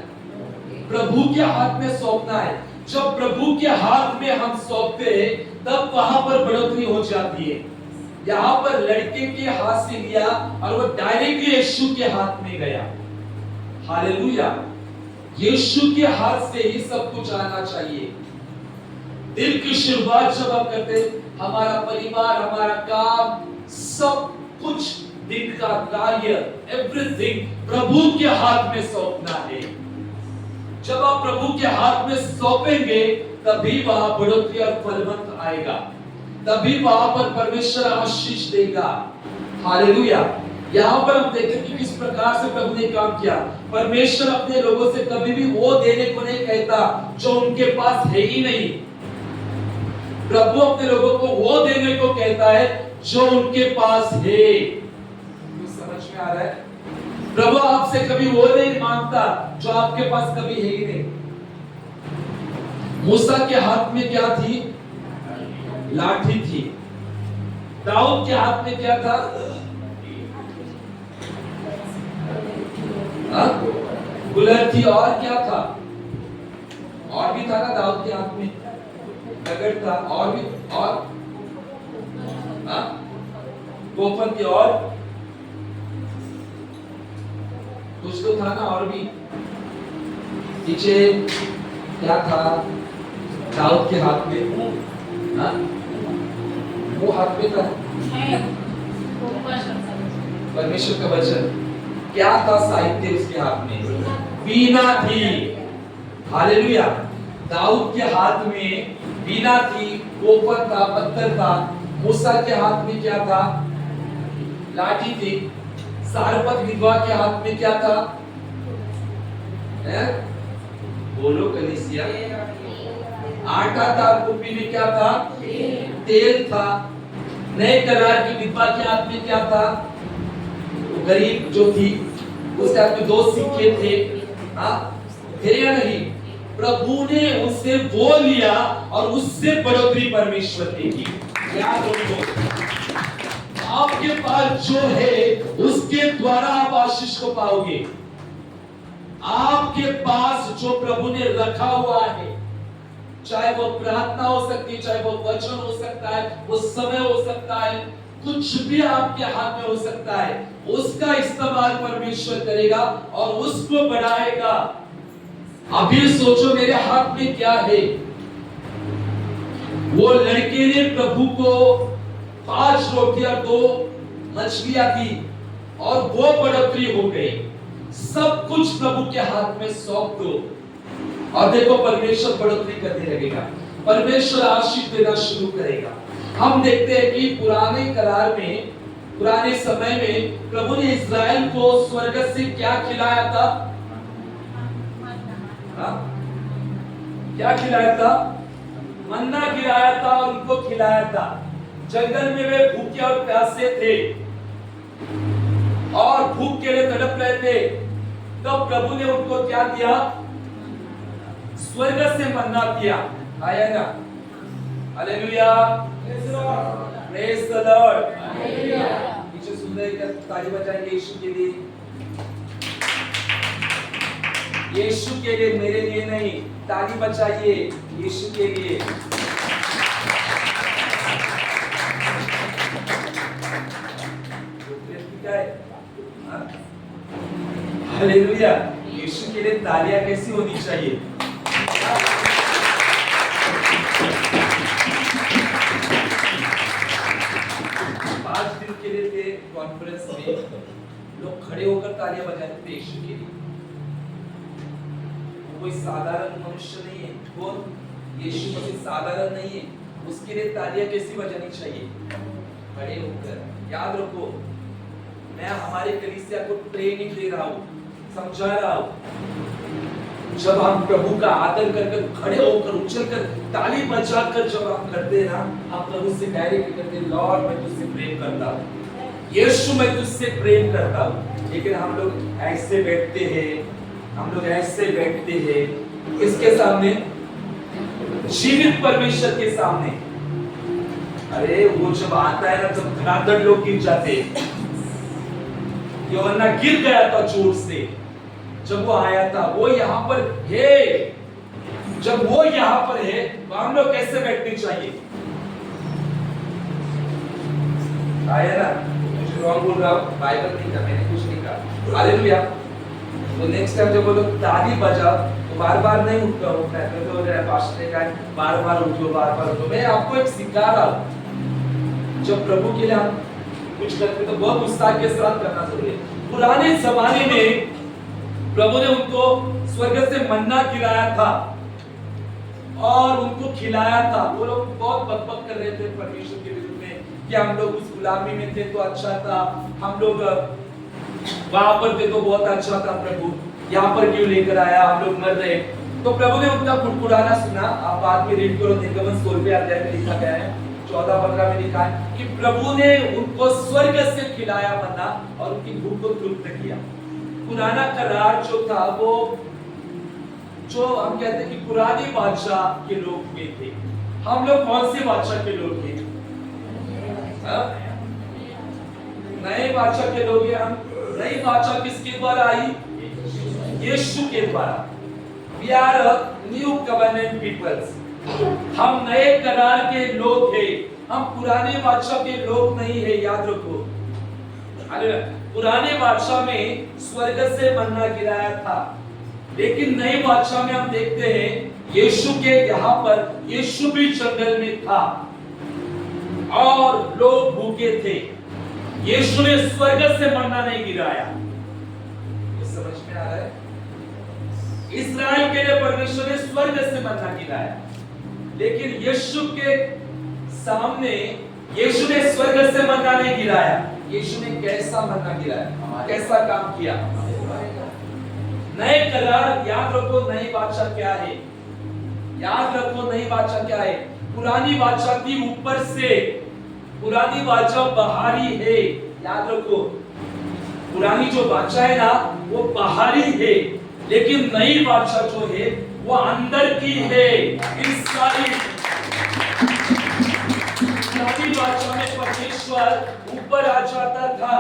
प्रभु के हाथ में सौंपना है। जब प्रभु के हाथ में हम सौंपते हैं, तब वहां पर बढ़ोतरी हो जाती है। यहाँ पर लड़के के हाथ से लिया और वो डायरेक्टली यीशु के हाथ में गया। हालेलुया। यीशु के हाथ से ही सब कुछ आना चाहिए। दिन की शुरुआत जब हम करते हैं, हमारा परिवार, हमारा काम, सब कुछ, दिन का कार्य, एवरीथिंग प्रभु के हाथ में सौंपना है। जब आप प्रभु के हाथ में सौंपेंगे, तभी वहां बढ़ोतरी और फलवंत आएगा, तभी वहां पर परमेश्वर आशीष देगा। हालेलुया। यहाँ पर हम देखते हैं कि किस प्रकार से प्रभु ने काम किया। परमेश्वर अपने लोगों से कभी भी वो देने को नहीं कहता जो उनके पास है ही नहीं। प्रभु अपने लोगों को वो देने को कहता है जो उनके पास है। तो समझ में आ रहा है? प्रभु आपसे कभी वो नहीं मांगता जो आपके पास कभी है ही नहीं। मूसा के हाथ में क्या थी? लाठी थी। दाऊद के हाथ में क्या था? गुलर थी। और क्या था? और भी था ना दाऊद के हाथ में? नगर था। और भी, और गोफन थी। और कुछ तो था ना और भी। पीछे क्या था दाऊद के हाथ में? वो हाथ में था परमेश्वर का वचन। क्या था साहित्य उसके हाथ में? वीणा थी। हालेलुया। दाऊद के हाथ में वीणा थी, कोपर था, पत्थर था। मूसा के हाथ में क्या था? लाठी थी। सारपत विधवा के हाथ में क्या था? बोलो कलीसिया। आटा था। कुप्पी में क्या था? तेल था। नए करार की विधवा के हाथ में क्या था? गरीब जो थी उसके हाथ में 2 सिक्के थे। थे या नहीं? प्रभु ने उससे वो लिया और उससे बढ़ोतरी परमेश्वर ने की। याद रखो, आपके पास जो है उसके द्वारा आप आशीष को पाओगे। आपके पास जो प्रभु ने रखा हुआ है, चाहे वो प्रार्थना हो सकती है, चाहे वो वचन हो सकता है, वो समय हो सकता है, कुछ भी आपके हाथ में हो सकता है, उसका इस्तेमाल परमेश्वर करेगा और उसको बढ़ाएगा। अभी सोचो मेरे हाथ में क्या है। वो लड़के ने प्रभु को 5 रोटियां 2 मछलियां दी और वो बढ़ोतरी हो गई। सब कुछ प्रभु के हाथ में सौंप दो और देखो परमेश्वर बढ़ोतरी करने लगेगा, परमेश्वर आशीष देना शुरू करेगा। हम देखते हैं कि पुराने करार में, पुराने समय में प्रभु ने इस्राएल को स्वर्ग से क्या खिलाया था? क्या खिलाया था? मन्ना गिराया था और उनको खिलाया था। जंगल में वे भूखे और प्यासे थे और भूख के लिए तड़प रहे थे। तब प्रभु ने उनको क्या दिया? स्वर्ग से मन्ना दिया। आया ना? Hallelujah, praise the Lord. पीछे सुन रहे क्या? ताली बजाएंगे यीशु के लिए। यीशु के लिए, मेरे लिए नहीं। ताली बजाइए यीशु के लिए। हालेलुया, यीशु के लिए तालियां कैसी होनी चाहिए? 5 दिन के लिए थे कॉन्फ्रेंस में, लोग खड़े होकर तालियां बजाते थे यीशु के लिए। कोई साधारण मनुष्य नहीं है, कौन? यीशु मसीह साधारण नहीं है, उसके लिए तालियां कैसी बजानी चाहिए? खड़े होकर। याद रखो, मैं हमारे कलीसिया को ट्रेनिंग दे रहा हूँ, समझा रहा हूँ। जब हम प्रभु का आदर कर खड़े होकर उछलकर ताली बजाकर जब हम करते हैं ना, हम प्रभु से डायरेक्ट करते हैं, लॉर्ड मैं तुझसे प्रेम करता हूँ, यीशु मैं तुझसे प्रेम करता हूँ। लेकिन हम लोग ऐसे बैठते हैं, हम लोग ऐसे बैठते हैं इसके सामने, जीवित परमेश्वर के सामने। अरे वो जब आता है ना, जब धनाधन लोग गिर जाते, यूहन्ना गिर गया था जोर से जब वो आया था। वो यहाँ पर है, जब वो यहाँ पर है तो हम लोग कैसे बैठने चाहिए? आया ना? कुछ रॉन्ग बोल रहा हूँ, बाइबल नहीं कहा, मैंने कुछ नहीं कहा। हालेलुया। तो नेक्स्ट टाइम जब वो लोग ताली बजाओ तो बार-बार नहीं उठता हूँ, मैं तो पास्टर ने कहा बार-बार उठो, बार-बार उठो। मैं आपको एक सिखा रहा हूँ, जब प्रभु के लिए हम कुछ करते तो बहुत उत्साह के साथ करना जरूरी है। पुराने जमाने में प्रभु ने उनको स्वर्ग से मन्ना गिराया था और उनको खिलाया था। वो लोग बहुत बकबक कर रहे थे परमेश्वर के विरुद्ध में कि हम लोग उस गुलामी में थे तो अच्छा था, हम लोग वहां पर थे तो बहुत अच्छा था, प्रभु यहाँ पर क्यों लेकर आया, हम लोग मर रहे। तो प्रभु ने उनका कुड़कुड़ाना सुना। आप बाद में रीड करो, निर्गमन 16वें अध्याय में लिखा गया है, 14-15 में लिखा है कि प्रभु ने उनको स्वर्ग से खिलाया मन्ना और उनकी भूख को तृप्त किया। पुराना करार जो था, वो जो हम कहते हैं कि पुराने बादशाह के लोग में थे। हम लोग कौन से बादशाह के लोग थे? नए बादशाह के लोग हैं हम। नई बादशाह किसके द्वारा आई? यीशु के द्वारा। We are a new covenant peoples। हम नए करार के लोग हैं, हम पुराने बादशाह के लोग नहीं है, याद रखो। पुराने बादशाह में स्वर्ग से मन्ना गिराया था, लेकिन नए बादशाह में हम देखते हैं यीशु के यहाँ पर, यीशु भी जंगल में था और लोग भूखे थे। यीशु ने स्वर्ग से मन्ना नहीं गिराया। समझ में आ रहा है? इस्राएल के लिए परमेश्वर ने स्वर्ग से मन्ना गिराया, लेकिन यीशु के सामने यीशु ने स्वर्ग से मन्ना नहीं गिराया। यीशु ने कैसा मन्ना गिराया? कैसा काम किया? नए करार, याद रखो नई बादशाह क्या है, याद रखो नई बादशाह क्या है। पुरानी बादशाह थी ऊपर से, पुरानी बादशाह बाहरी है, याद रखो। पुरानी जो बादशाह है ना, वो बाहरी है, लेकिन नई बादशाह जो है वो अंदर की है। इस सारी पुरानी बादशाह में परमेश्वर ऊपर आ जाता था,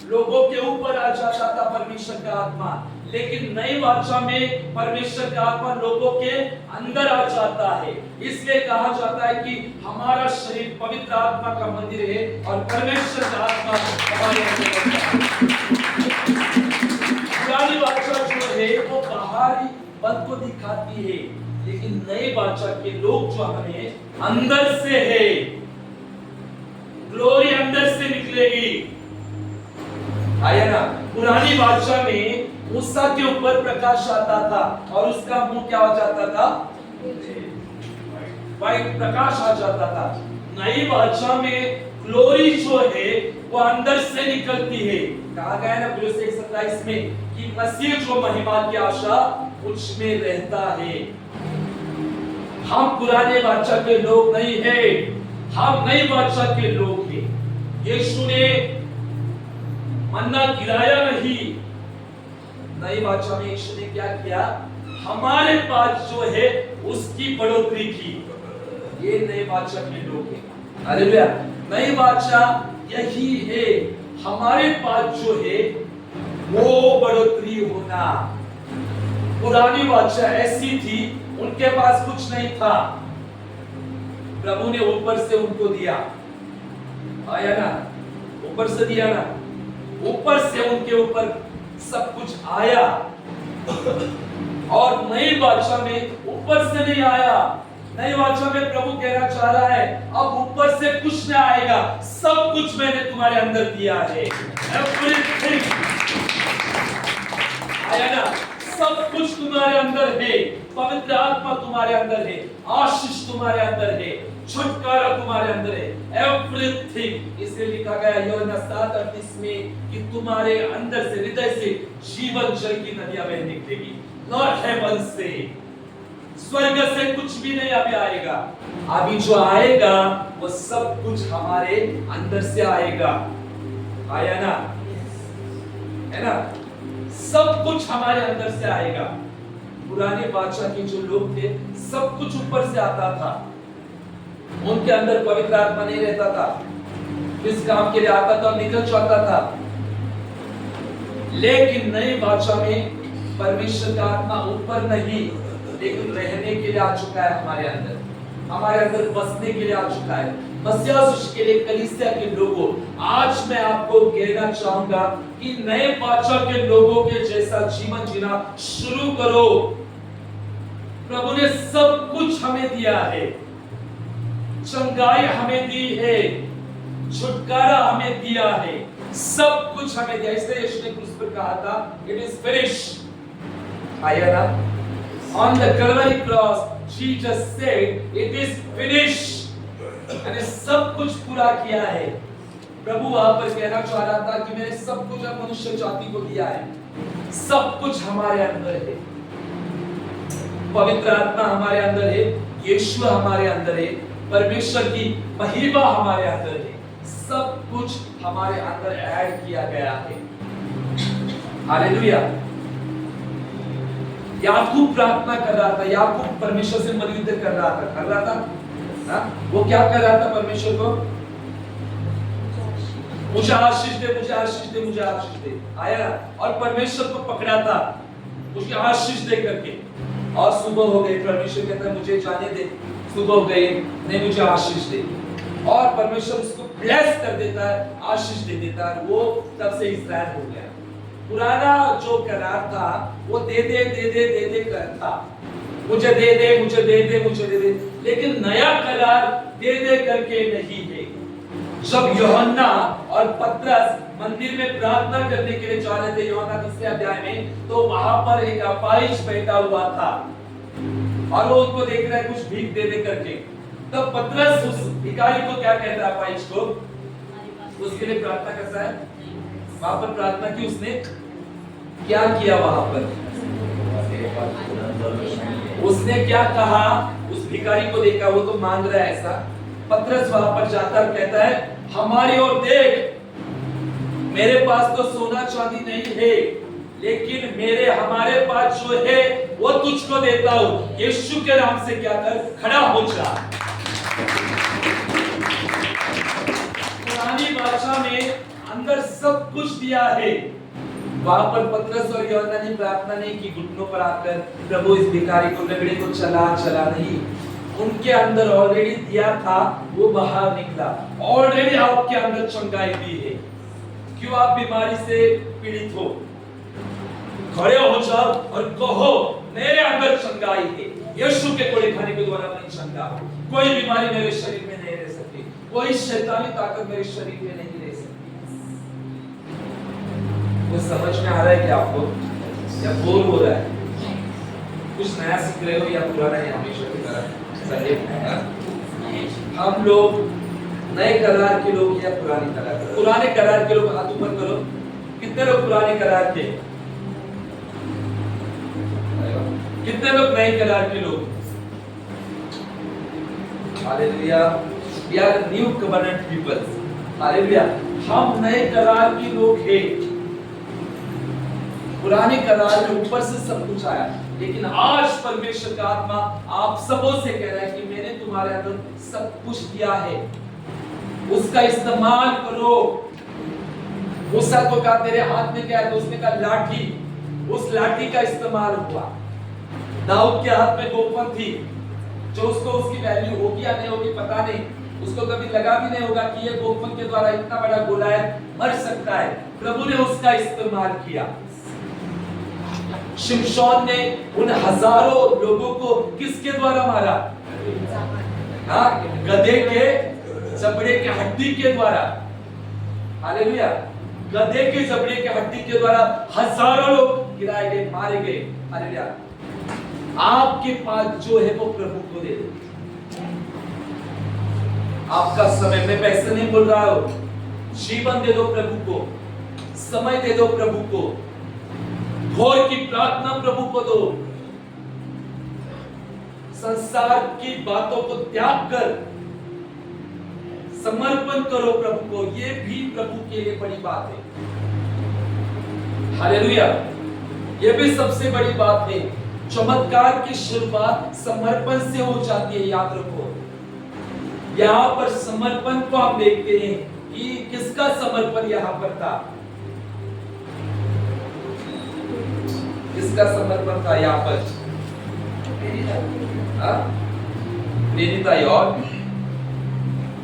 लोगों के ऊपर आ जाता था परमेश्वर का आत्मा, लेकिन नई बादशाह में परमेश्वर का आत्मा लोगों के अंदर आ जाता है। इसलिए कहा जाता है कि हमारा शरीर पवित्र आत्मा का मंदिर है और परमेश्वर का आत्मा हमारे अंदर रहता है। पुरानी बादशाह जो है वो बाहरी पद को दिखाती है, लेकिन नए बादशाह के लोग जो हमें अंदर से है, ग्लोरी अंदर से निकलेगी। आया ना? पुरानी बादशाह में मूसा के ऊपर प्रकाश आता था और उसका मुंह क्या हो जाता था? वाइट प्रकाश आ जाता था। नई बादशाह में ग्लोरी जो है वो अंदर से निकलती है। कहा गया है ना Colossians 1:27 में कि मसीह जो महिमा की आशा मुझ में रहता है। हम पुराने बादशाह के लोग नहीं हैं, हम नए बादशाह के लोग हैं। यीशु ने मन्ना गिराया नहीं, नए बादशाह में यीशु ने क्या किया? हमारे पास जो है उसकी बढ़ोतरी की। ये नए बादशाह के लोग हैं। हालेलुया। नए बादशाह यही है, हमारे पास जो है वो बढ़ोतरी होना। पुरानी बादशाह ऐसी थी, उनके पास कुछ नहीं था, प्रभु ने ऊपर से उनको दिया, आया ना, ऊपर से दिया ना, ऊपर से उनके ऊपर सब कुछ आया। और नए बादशाह में ऊपर से नहीं आया। नए बादशाह में प्रभु कहना चाह रहा है, अब ऊपर से कुछ नहीं आएगा, सब कुछ मैंने तुम्हारे अंदर दिया है। Everything। आया ना, सब कुछ तुम्हारे अंदर है, पवित्र आत्मा तुम्हारे अंदर है, आशीष तुम्हारे अंदर है, छुटकारा तुम्हारे अंदर है। एवरीथिंग। इसलिए लिखा गया यूहन्ना 7:38 में कि तुम्हारे अंदर से, हृदय से जीवन जल की नदियां बह निकलेगी। नॉट हेवन से, स्वर्ग से कुछ भी नहीं अभी आएगा। अभी जो आएगा वो सब कुछ हमारे अंदर से आएगा। आया ना, है ना, सब कुछ हमारे अंदर से आएगा। पुराने बादशाह के जो लोग थे, सब कुछ ऊपर से आता था, उनके अंदर पवित्र आत्मा नहीं रहता था। किस काम के लिए आता था निकल जाता था। लेकिन नए बादशाह में परमेश्वर का आत्मा ऊपर नहीं, लेकिन रहने के लिए आ चुका है हमारे अंदर, हमारे अंदर बसने के लिए आ चुका है। मसीह के लिए कलीसिया के लोगों, आज मैं आपको कहना चाहूंगा कि नए बादशाह के लोगों के जैसा जीवन जीना शुरू करो। प्रभु ने सब कुछ हमें दिया है, चंगाई हमें दी है, छुटकारा हमें दिया है, सब कुछ हमें दिया। इसलिए यीशु ने क्रूस पर कहा था, इट इज फिनिश्ड। आया ना, on the Calvary cross Jesus said it is finished। मैंने सब कुछ पूरा किया है। प्रभु वहां पर कहना चाह रहा था कि मैंने सब कुछ मनुष्य जाति को दिया है, सब कुछ हमारे अंदर है, पवित्र आत्मा हमारे अंदर है, यीशु हमारे अंदर है, परमेश्वर की महिमा हमारे अंदर है, सब कुछ हमारे अंदर ऐड किया गया है। हालेलुया। याकूब प्रार्थना कर रहा था, याकूब परमेश्वर से मलयुद्ध कर रहा था, ना? वो क्या कर रहा था परमेश्वर को? मुझे आशीष दे, मुझे आशीष दे, मुझे आशीष दे। आया, और परमेश्वर को पकड़ा था उसकी आशीष दे करके। और सुबह हो गई, परमेश्वर कहता है मुझे जाने दे, सुबह हो गई, नहीं मुझे आशीष दे, और परमेश्वर उसको ब्लेस कर देता है, आशीष दे देता है। वो तब से इस्राएल हो गया। पुराना जो करार था वो दे दे दे दे दे दे कर था, मुझे दे दे, मुझे दे दे, मुझे दे दे। लेकिन नया करार दे दे करके नहीं है। जब यूहन्ना और पतरस मंदिर में प्रार्थना करने के लिए जा रहे थे, यूहन्ना 3 अध्याय में, तो वहां पर एक अपाहिज बैठा हुआ था और वो उनको देख रहा है कुछ भीख दे दे करके। तब पतरस उस भिखारी को क्या कहता है, अपाहिज को, उसके लिए प्रार्थना करता है। वहां पर प्रार्थना की उसने, क्या किया वहां पर? उसने क्या कहा? उस भिखारी को देखा, वो तो मांग रहा है ऐसा। पतरस वहां पर जाता है, कहता है हमारी ओर देख, मेरे पास तो सोना चांदी नहीं है, लेकिन हमारे पास जो है वो तुझको देता हूं। यीशु के नाम से क्या कर, खड़ा हो जा। पुरानी भाषा में अंदर सब कुछ दिया है। वहां पर पतरस और यूहन्ना ने प्रार्थना नहीं की घुटनों पर आकर, प्रभु इस भिखारी को, लंगड़े को चला नहीं। उनके अंदर ऑलरेडी दिया था, वो बाहर निकला। ऑलरेडी आपके अंदर चंगाई दी है। क्यों आप बीमारी से पीड़ित हो, खड़े हो जाओ और कहो मेरे अंदर चंगाई है। यीशु के कोड़े खाने के द्वारा मैं चंगा हूं। कोई बीमारी मेरे शरीर में नहीं रह सकती, कोई शैतानी ताकत मेरे शरीर में नहीं रह सकती। वो समझ में आ रहा है क्या आपको, या बोर हो रहा है? कुछ नया सीख रहे हो या पुराना ही हमेशा की तरह? हम लोग नए करार के लोग या पुराने करार? पुराने करार के लोग हाथ ऊपर करो। कितने लोग पुराने करार के? कितने लोग नए करार के लोग? Hallelujah. We are new covenant peoples, hallelujah. हम नए करार के लोग हैं। पुराने करार में ऊपर से सब कुछ आया, लेकिन आज परमेश्वर का आत्मा आप सबों से कह रहा है कि मैंने तुम्हारे अंदर सब कुछ दिया है, उसका इस्तेमाल करो। मूसा को कहा तेरे हाथ में क्या है, तो उसने कहा लाठी। उस लाठी का इस्तेमाल हुआ। दाऊद के हाथ में गोफन थी, जो उसको उसकी वैल्यू होगी या नहीं होगी पता नहीं, उसको कभी लगा भी नहीं होगा कि ये गोफन के द्वारा इतना बड़ा गोलायत मर सकता है। प्रभु ने उसका इस्तेमाल किया। शिमशोन ने उन हजारों लोगों को किसके द्वारा मारा? हाँ, गधे के जबड़े के हड्डी के द्वारा। हालेलुया। गधे के जबड़े के हड्डी के द्वारा हजारों लोग गिराए गए, मारे गए। हालेलुया। आपके पास जो है वो प्रभु को दे दो। आपका समय, मैं पैसे नहीं बोल रहा हूं, जीवन दे दो प्रभु को, समय दे दो प्रभु को, भोर की प्रार्थना प्रभु को दो। संसार की बातों को त्याग कर समर्पण करो प्रभु को। ये भी प्रभु के लिए बड़ी बात है। हालेलुया। ये भी सबसे बड़ी बात है। चमत्कार की शुरुआत समर्पण से हो जाती है, याद रखो। यहां पर समर्पण को हम देखते हैं कि किसका समर्पण यहां पर था, किसका समर्पण था यहां पर? प्रेरिता। और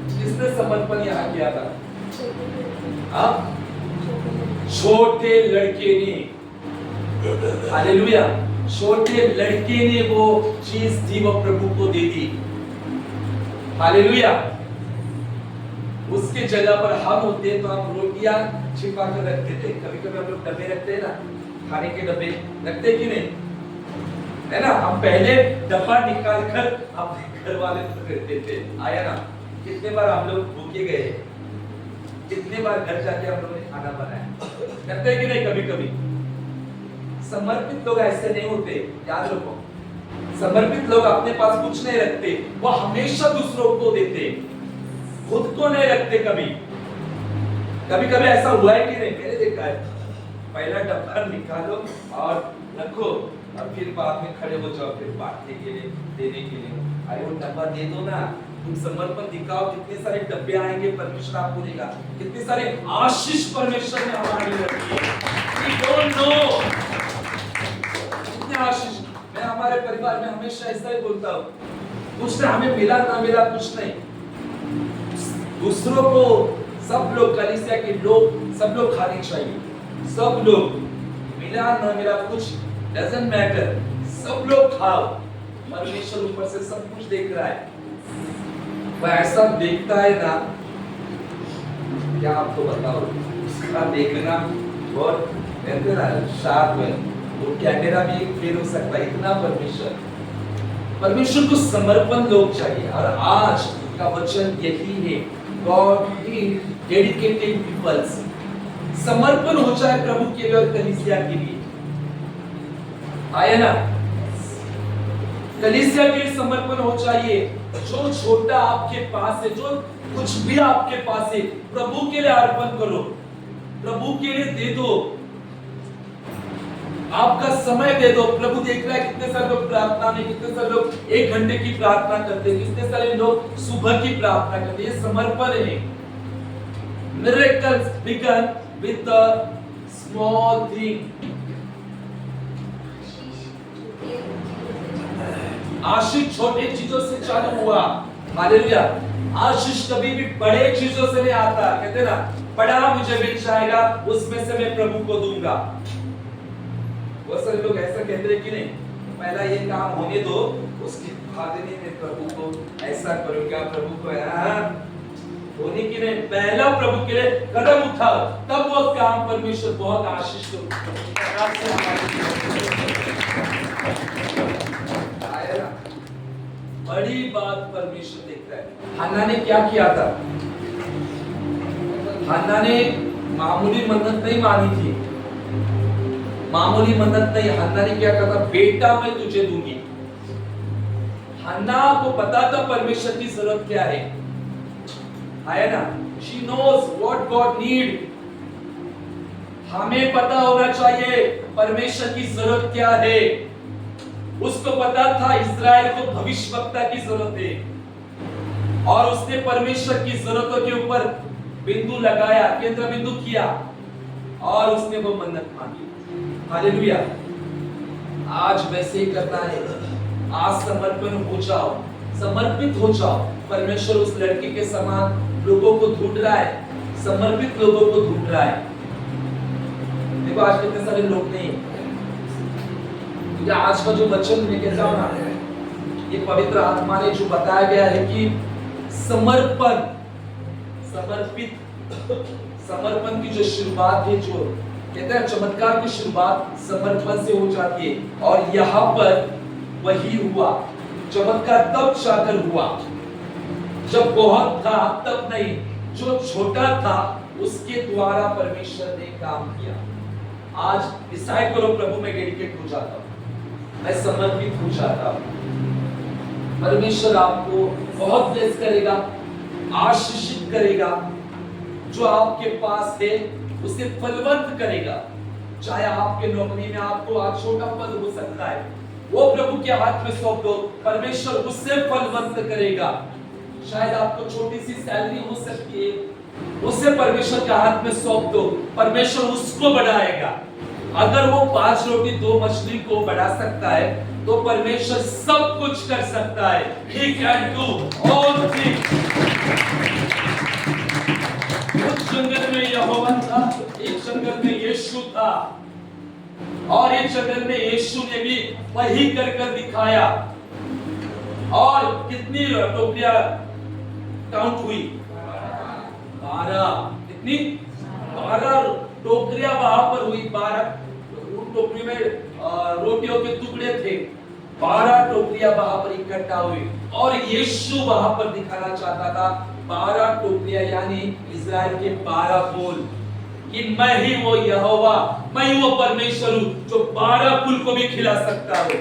किसने समर्पण यहां किया था? छोटे लड़के ने। हालेलुया। छोटे लड़के ने वो चीज थी, वो प्रभु को दे दी। हालेलुया। उसके जगह पर हम होते तो हम रोटियां छिपा कर रखते थे। कभी कभी हम लोग डब्बे रखते हैं ना, खाने के डब्बे रखते कि नहीं, है ना? हम पहले डब्बा निकाल कर अपने घर वाले को देते थे। आया ना? कितने बार हम लोग भूखे गए, कितने बार घर जाके हम लोगों ने खाना बनाया, करते कि नहीं? कभी कभी समर्पित लोग ऐसे नहीं होते, याद रखो। समर्पित लोग अपने पास कुछ नहीं रखते, वो हमेशा दूसरों को देते, खुद को नहीं रखते। कभी कभी कभी ऐसा हुआ है कि नहीं? मैंने देखा है, पहला डब्बा निकालो और रखो और फिर बाद में खड़े हो जाओ, फिर बांटने के लिए, देने के लिए। अरे वो डब्बा दे दो ना, तुम समर्पण दिखाओ, कितने सारे डब्बे आएंगे, परमेश्वर आपको देगा। कितने सारे आशीष परमेश्वर ने हमारे लिए रखी है। We don't know कितने आशीष। मैं हमारे परिवार में हमेशा ऐसा ही बोलता हूँ, कुछ ना हमें मिला ना मिला कुछ नहीं, दूसरों को, सब लोग, कलीसिया के लोग, सब लोग खाने चाहिए। सब लोग, मिला ना मिला कुछ डजंट मैटर, सब लोग खाओ। परमेश्वर ऊपर से सब कुछ देख रहा है। वह ऐसा देखता है ना, क्या आपको बताओ, उसका देखना और कहते ना शार्प है, वो कैमरा भी फेल हो सकता है, इतना परमेश्वर को समर्पण लोग चाहिए। और आज का वचन यही है, गॉड डेडिकेटेड पीपल्स। समर्पण हो जाए प्रभु के लिए और कलीसिया के लिए। आया ना? कलीसिया के लिए समर्पण हो चाहिए। जो छोटा आपके पास है, जो कुछ भी आपके पास है, प्रभु के लिए अर्पण करो, प्रभु के लिए दे दो, आपका समय दे दो। प्रभु देख रहा है कितने सारे लोग प्रार्थना में, कितने सारे लोग 1 घंटे की प्रार्थना करते हैं, कितने सारे लोग सुबह की प्रार्थना करते हैं। ये समर्पण है। Miracles begin with the small thing. आशीष छोटे चीजों से चालू हुआ। हालेलुया। आशीष कभी भी बड़े चीजों से नहीं आता। कहते ना, बड़ा मुझे मिल जाएगा, उसमें से मैं प्रभु को दूंगा। वो सारे लोग ऐसा कहते हैं कि नहीं, पहला ये काम होने दो, उसके बाद मैं प्रभु को ऐसा करूंगा, प्रभु को होने की नहीं, पहला प्रभु के लिए कदम उठाओ, तब वो काम परमेश्वर बहुत आशीष को आएगा। बड़ी बात परमेश्वर देखता है। हन्ना ने क्या किया था? हन्ना ने मामूली मन्नत नहीं मानी थी, मामूली मन्नत नहीं। हन्ना ने क्या कहा था? बेटा मैं तुझे दूंगी। हन्ना को पता था परमेश्वर की जरूरत क्या है ना? She knows what God need. हमें पता होना चाहिए परमेश्वर की जरूरत क्या है। उसको पता था इस्राएल को भविष्यवक्ता की जरूरत है और उसने परमेश्वर की जरूरतों के ऊपर बिंदु लगाया, केंद्र बिंदु किया और उसने वो मन्नत मांगी। हालेलुया। आज वैसे ही करना है। आज समर्पण हो जाओ, समर्पित हो जाओ। परमेश्वर उस लड़की के समान लोगों को ढूंढ रहा है, समर्पित लोगों को ढूंढ रहा है। देखो आज कितने सारे लोग नहीं, क्योंकि आज का जो वचन मैं कहता हूं ना, ये पवित्र आत्मा ने जो बताया गया है कि समर्पण, समर्पण की जो शुरुआत है, जो कहते हैं चमत्कार की शुरुआत समर्पण से हो जाती है। और यहाँ पर वही हुआ। चमत्कार तब जाकर हुआ जब बहुत था, तब नहीं। जो छोटा था उसके द्वारा परमेश्वर ने काम किया। आज डिसाइड करो, प्रभु में डेडिकेट हो जाता हूं, मैं समर्पित हो जाता हूं। परमेश्वर आपको बहुत ब्लेस करेगा, आशीषित करेगा। जो आपके पास है उसे फलवंत करेगा। चाहे आपके नौकरी में आपको आज छोटा पद हो सकता है, वो प्रभु के हाथ में सौंप दो, परमेश्वर उससे फलवंत करेगा। शायद आपको छोटी सी सैलरी हो सकती है, उसे परमेश्वर के हाथ में सौंप दो, परमेश्वर उसको बढ़ाएगा। अगर वो 5 रोटी 2 मछली को बढ़ा सकता है तो परमेश्वर सब कुछ कर सकता है। He can do all things। उस जंगल में यहोवा था, एक जंगल में यीशु था और एक जंगल में यीशु ने भी वही कर दिखाया। और कितनी टोकरियां काउंट हुई? 12। कितनी? 12 टोकरियां वहां पर हुई। 12 टोकरी में रोटियों के टुकड़े थे। 12 टोकरियां वहां पर इकट्ठा हुई और यीशु वहां पर दिखाना चाहता था 12 टोकरियां, यानी इस्राएल के 12 बोल, कि मैं ही वो यहोवा, मैं ही वो परमेश्वर हूं जो 12 कुल को भी खिला सकता हूं।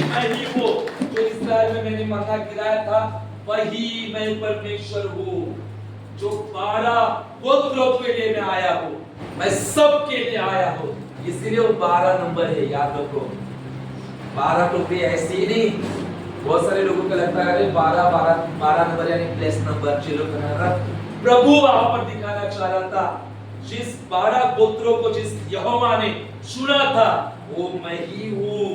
मैं ही वो जो इस्राएल में मैंने मन्ना गिराया था, वही मैं परमेश्वर हूं जो 12 गोत्रों के लिए मैं आया हूं, मैं सबके लिए आया हूं। इसीलिए वो 12 नंबर है, याद रखो। 12 टोकरी ऐसे ही नहीं। बहुत सारे लोगों को लगता है 12 नंबर यानी प्लस नंबर, चलो करना। प्रभु वहां पर दिखाना चाह रहा था जिस 12 गोत्रों को जिस यहोवा ने चुना था, वो मैं ही हूं,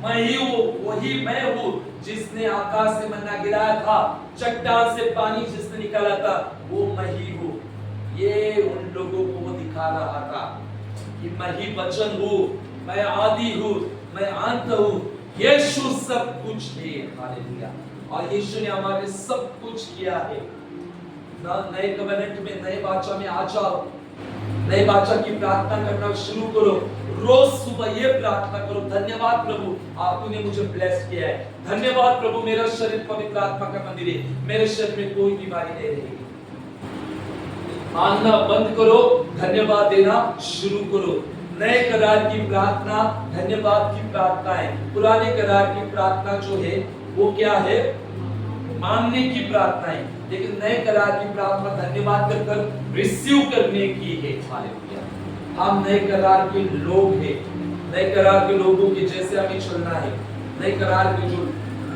मैं ही हूं, वही मैं हूं जिसने आकाश से मन्ना गिराया था, चट्टान से पानी जिसने निकाला था, वो मैं ही हूं। ये उन लोगों को वो दिखा रहा था कि मैं ही वचन हूं, मैं आदि हूं, मैं अंत हूं। यीशु सब कुछ है। हालेलुया। और यीशु ने हमारे सब कुछ किया है। नए कवेनेंट में, नए वाचा में आ जाओ, नए वाचा की प्रार्थना करना शुरू करो। रोज सुबह ये प्रार्थना करो, धन्यवाद प्रभु आपने मुझे ब्लेस किया है, धन्यवाद प्रभु मेरा शरीर पवित्र आत्मा का मंदिर है, मेरे शरीर में कोई बीमारी नहीं रहेगी। मांगना बंद करो, धन्यवाद देना शुरू करो। नए करार की प्रार्थना धन्यवाद की प्रार्थना है। पुराने करार की प्रार्थना जो है वो क्या है? मांगने की प्रार्थना है। लेकिन नए करार की प्रार्थना धन्यवाद कर रिसीव करने की है। हालेलुया। हम नए करार के लोग हैं। नए करार के लोगों के जैसे हमें चलना है। नए करार के जो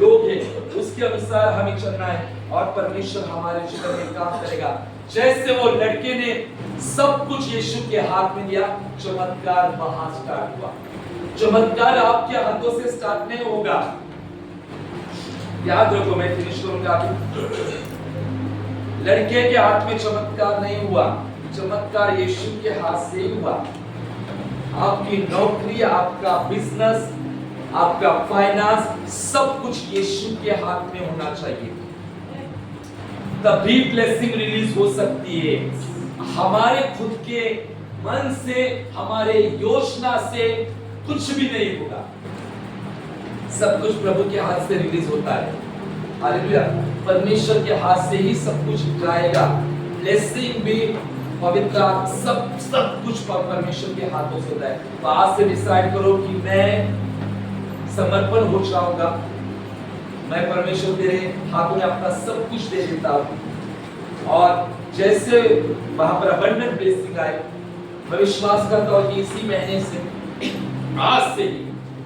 लोग हैं उसके अनुसार हमें चलना है और परमेश्वर हमारे जीवन में काम करेगा। जैसे वो लड़के ने सब कुछ यीशु के हाथ में दिया, चमत्कार वहां स्टार्ट हुआ। चमत्कार आपके हाथों से स्टार्ट नहीं होगा। याद रखो, मैं फिनिश करूंगा। लड़के के हाथ में चमत्कार नहीं हुआ, चमत्कार यीशु के हाथ से हुआ। आपकी नौकरी, आपका बिजनेस, आपका फाइनेंस, सब कुछ यीशु के हाथ में होना चाहिए, तभी ब्लेसिंग रिलीज हो सकती है। हमारे खुद के मन से, हमारे योजना से कुछ भी नहीं होगा। सब कुछ प्रभु के हाथ से रिलीज होता है। हालेलुया। परमेश्वर के हाथ से ही सब कुछ जाएगा। ब्लेसिंग भी पवित्र सब कुछ परमेश्वर के हाथों से होता है। तो आज से डिसाइड करो कि मैं समर्पण हो जाऊंगा, मैं परमेश्वर तेरे हाथों में अपना सब कुछ दे देता हूँ। और जैसे वहां पर अबंडेंट ब्लेसिंग आए, मैं विश्वास करता हूँ कि इसी महीने से, आज से ही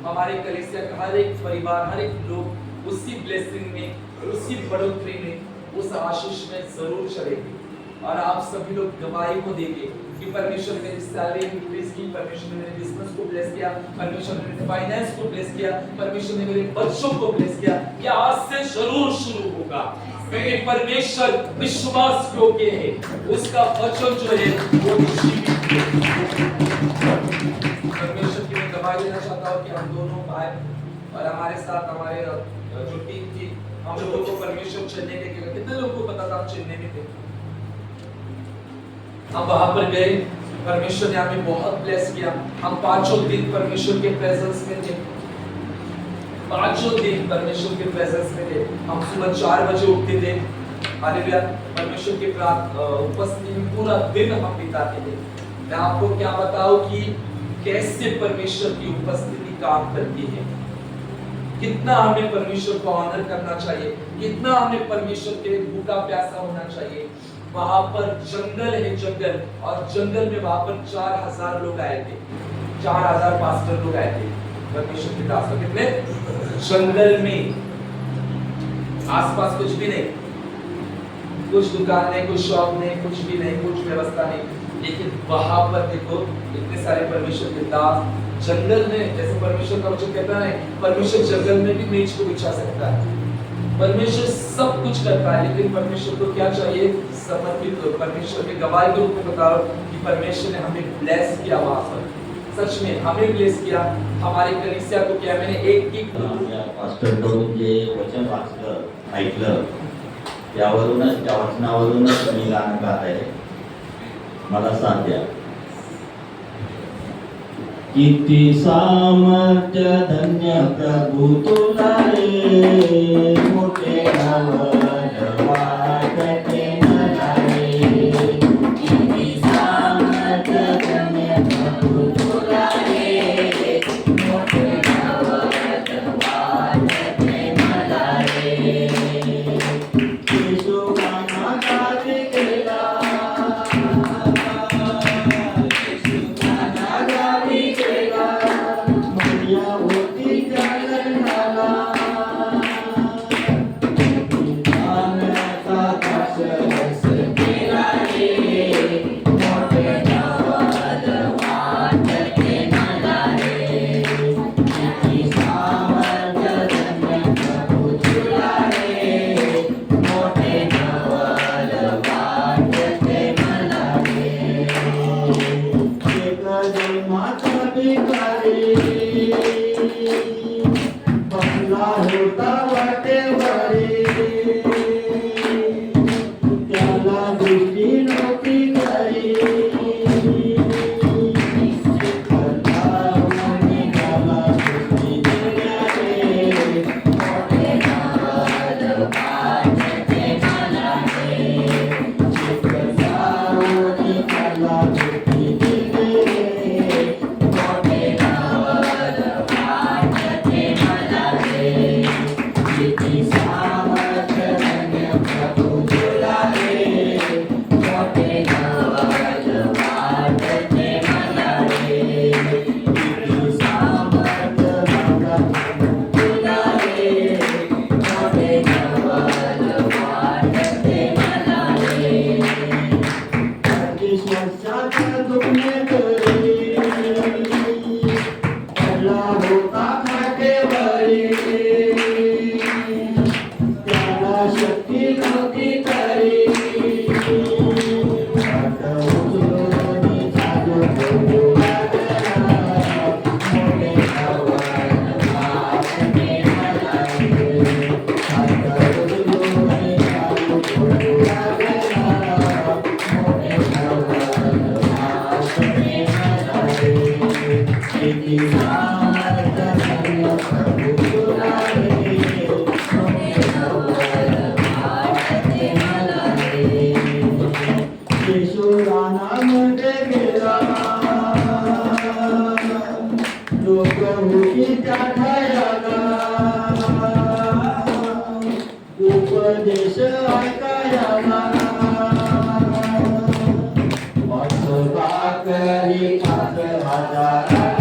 हमारे कलीसिया का हर एक परिवार, हर एक लोग उसी ब्लेसिंग में, उसी बढ़ोतरी में, उस आशीष में जरूर चलेंगे। और आप सभी लोग गवाही को देंगे कि परमेश्वर ने मेरी सैलरी इंक्रीज की, परमेश्वर ने मेरे बिजनेस को ब्लेस किया, परमेश्वर ने मेरे फाइनेंस को ब्लेस किया, परमेश्वर ने मेरे बच्चों को ब्लेस किया। ये आज से जरूर शुरू होगा, क्योंकि परमेश्वर विश्वास योग्य है, उसका वचन जो है वो जीवित है। परमेश्वर की मैं गवाही देना चाहता हूँ कि हम दोनों भाई और हमारे साथ हमारे जो टीम थी, हम लोगों को परमेश्वर चेन्नई लेके गए। कितने लोगों को पता था हम चेन्नई में थे? हम वहां पर गए, परमेश्वर ने हमें बहुत ब्लेस किया। हम 5 दिन परमेश्वर के प्रेजेंस में थे, 5 दिन परमेश्वर के प्रेजेंस में थे। हम सुबह 4 बजे उठते थे, हालेलुया, परमेश्वर के उपस्थिति में पूरा दिन हम बिताते थे। मैं आपको क्या बताऊं कि कैसे परमेश्वर की उपस्थिति काम करती है, कितना हमें परमेश्वर को ऑनर करना चाहिए, कितना हमें परमेश्वर के भूखा प्यासा होना चाहिए। वहां पर जंगल है, जंगल, और जंगल में वहां पर 4000 लोग आए थे, 4000 पास्टर लोग आए थे परमेश्वर के दास। कितने? जंगल में, आसपास कुछ भी नहीं, कुछ दुकान नहीं, कुछ शॉप नहीं, कुछ भी नहीं, कुछ व्यवस्था नहीं, लेकिन वहां पर देखो इतने सारे परमेश्वर के दास जंगल में। जैसे परमेश्वर का वचन कहता है, परमेश्वर जंगल में भी मेज को बिछा सकता है, परमेश्वर सब कुछ करता है, लेकिन परमेश्वर को क्या चाहिए? समर्पित लोग। परमेश्वर के गवाही के रूप में बताओ कि परमेश्वर ने हमें ब्लेस किया, वहां पर सच में हमें ब्लेस किया, हमारे कलीसिया को किया। मैंने एक पास्टर कडून जे वचन वाचलं, ऐकलं, त्यावरूनच, त्या वचनावरूनच मी गाणं गात आहे। मला साथ द्या। किती सामर्थ्य धन्य प्रभु तुला रे, मोठे नाव वाटते मला रे। किती सामर्थ्य धन्य प्रभु तुला रे, मोठे नाव वाटते मला रे। येशू गाना गाते केला, येशू राणा रोटीच्या खायला उपदेश ऐकायला मस्त भाकरी 5,000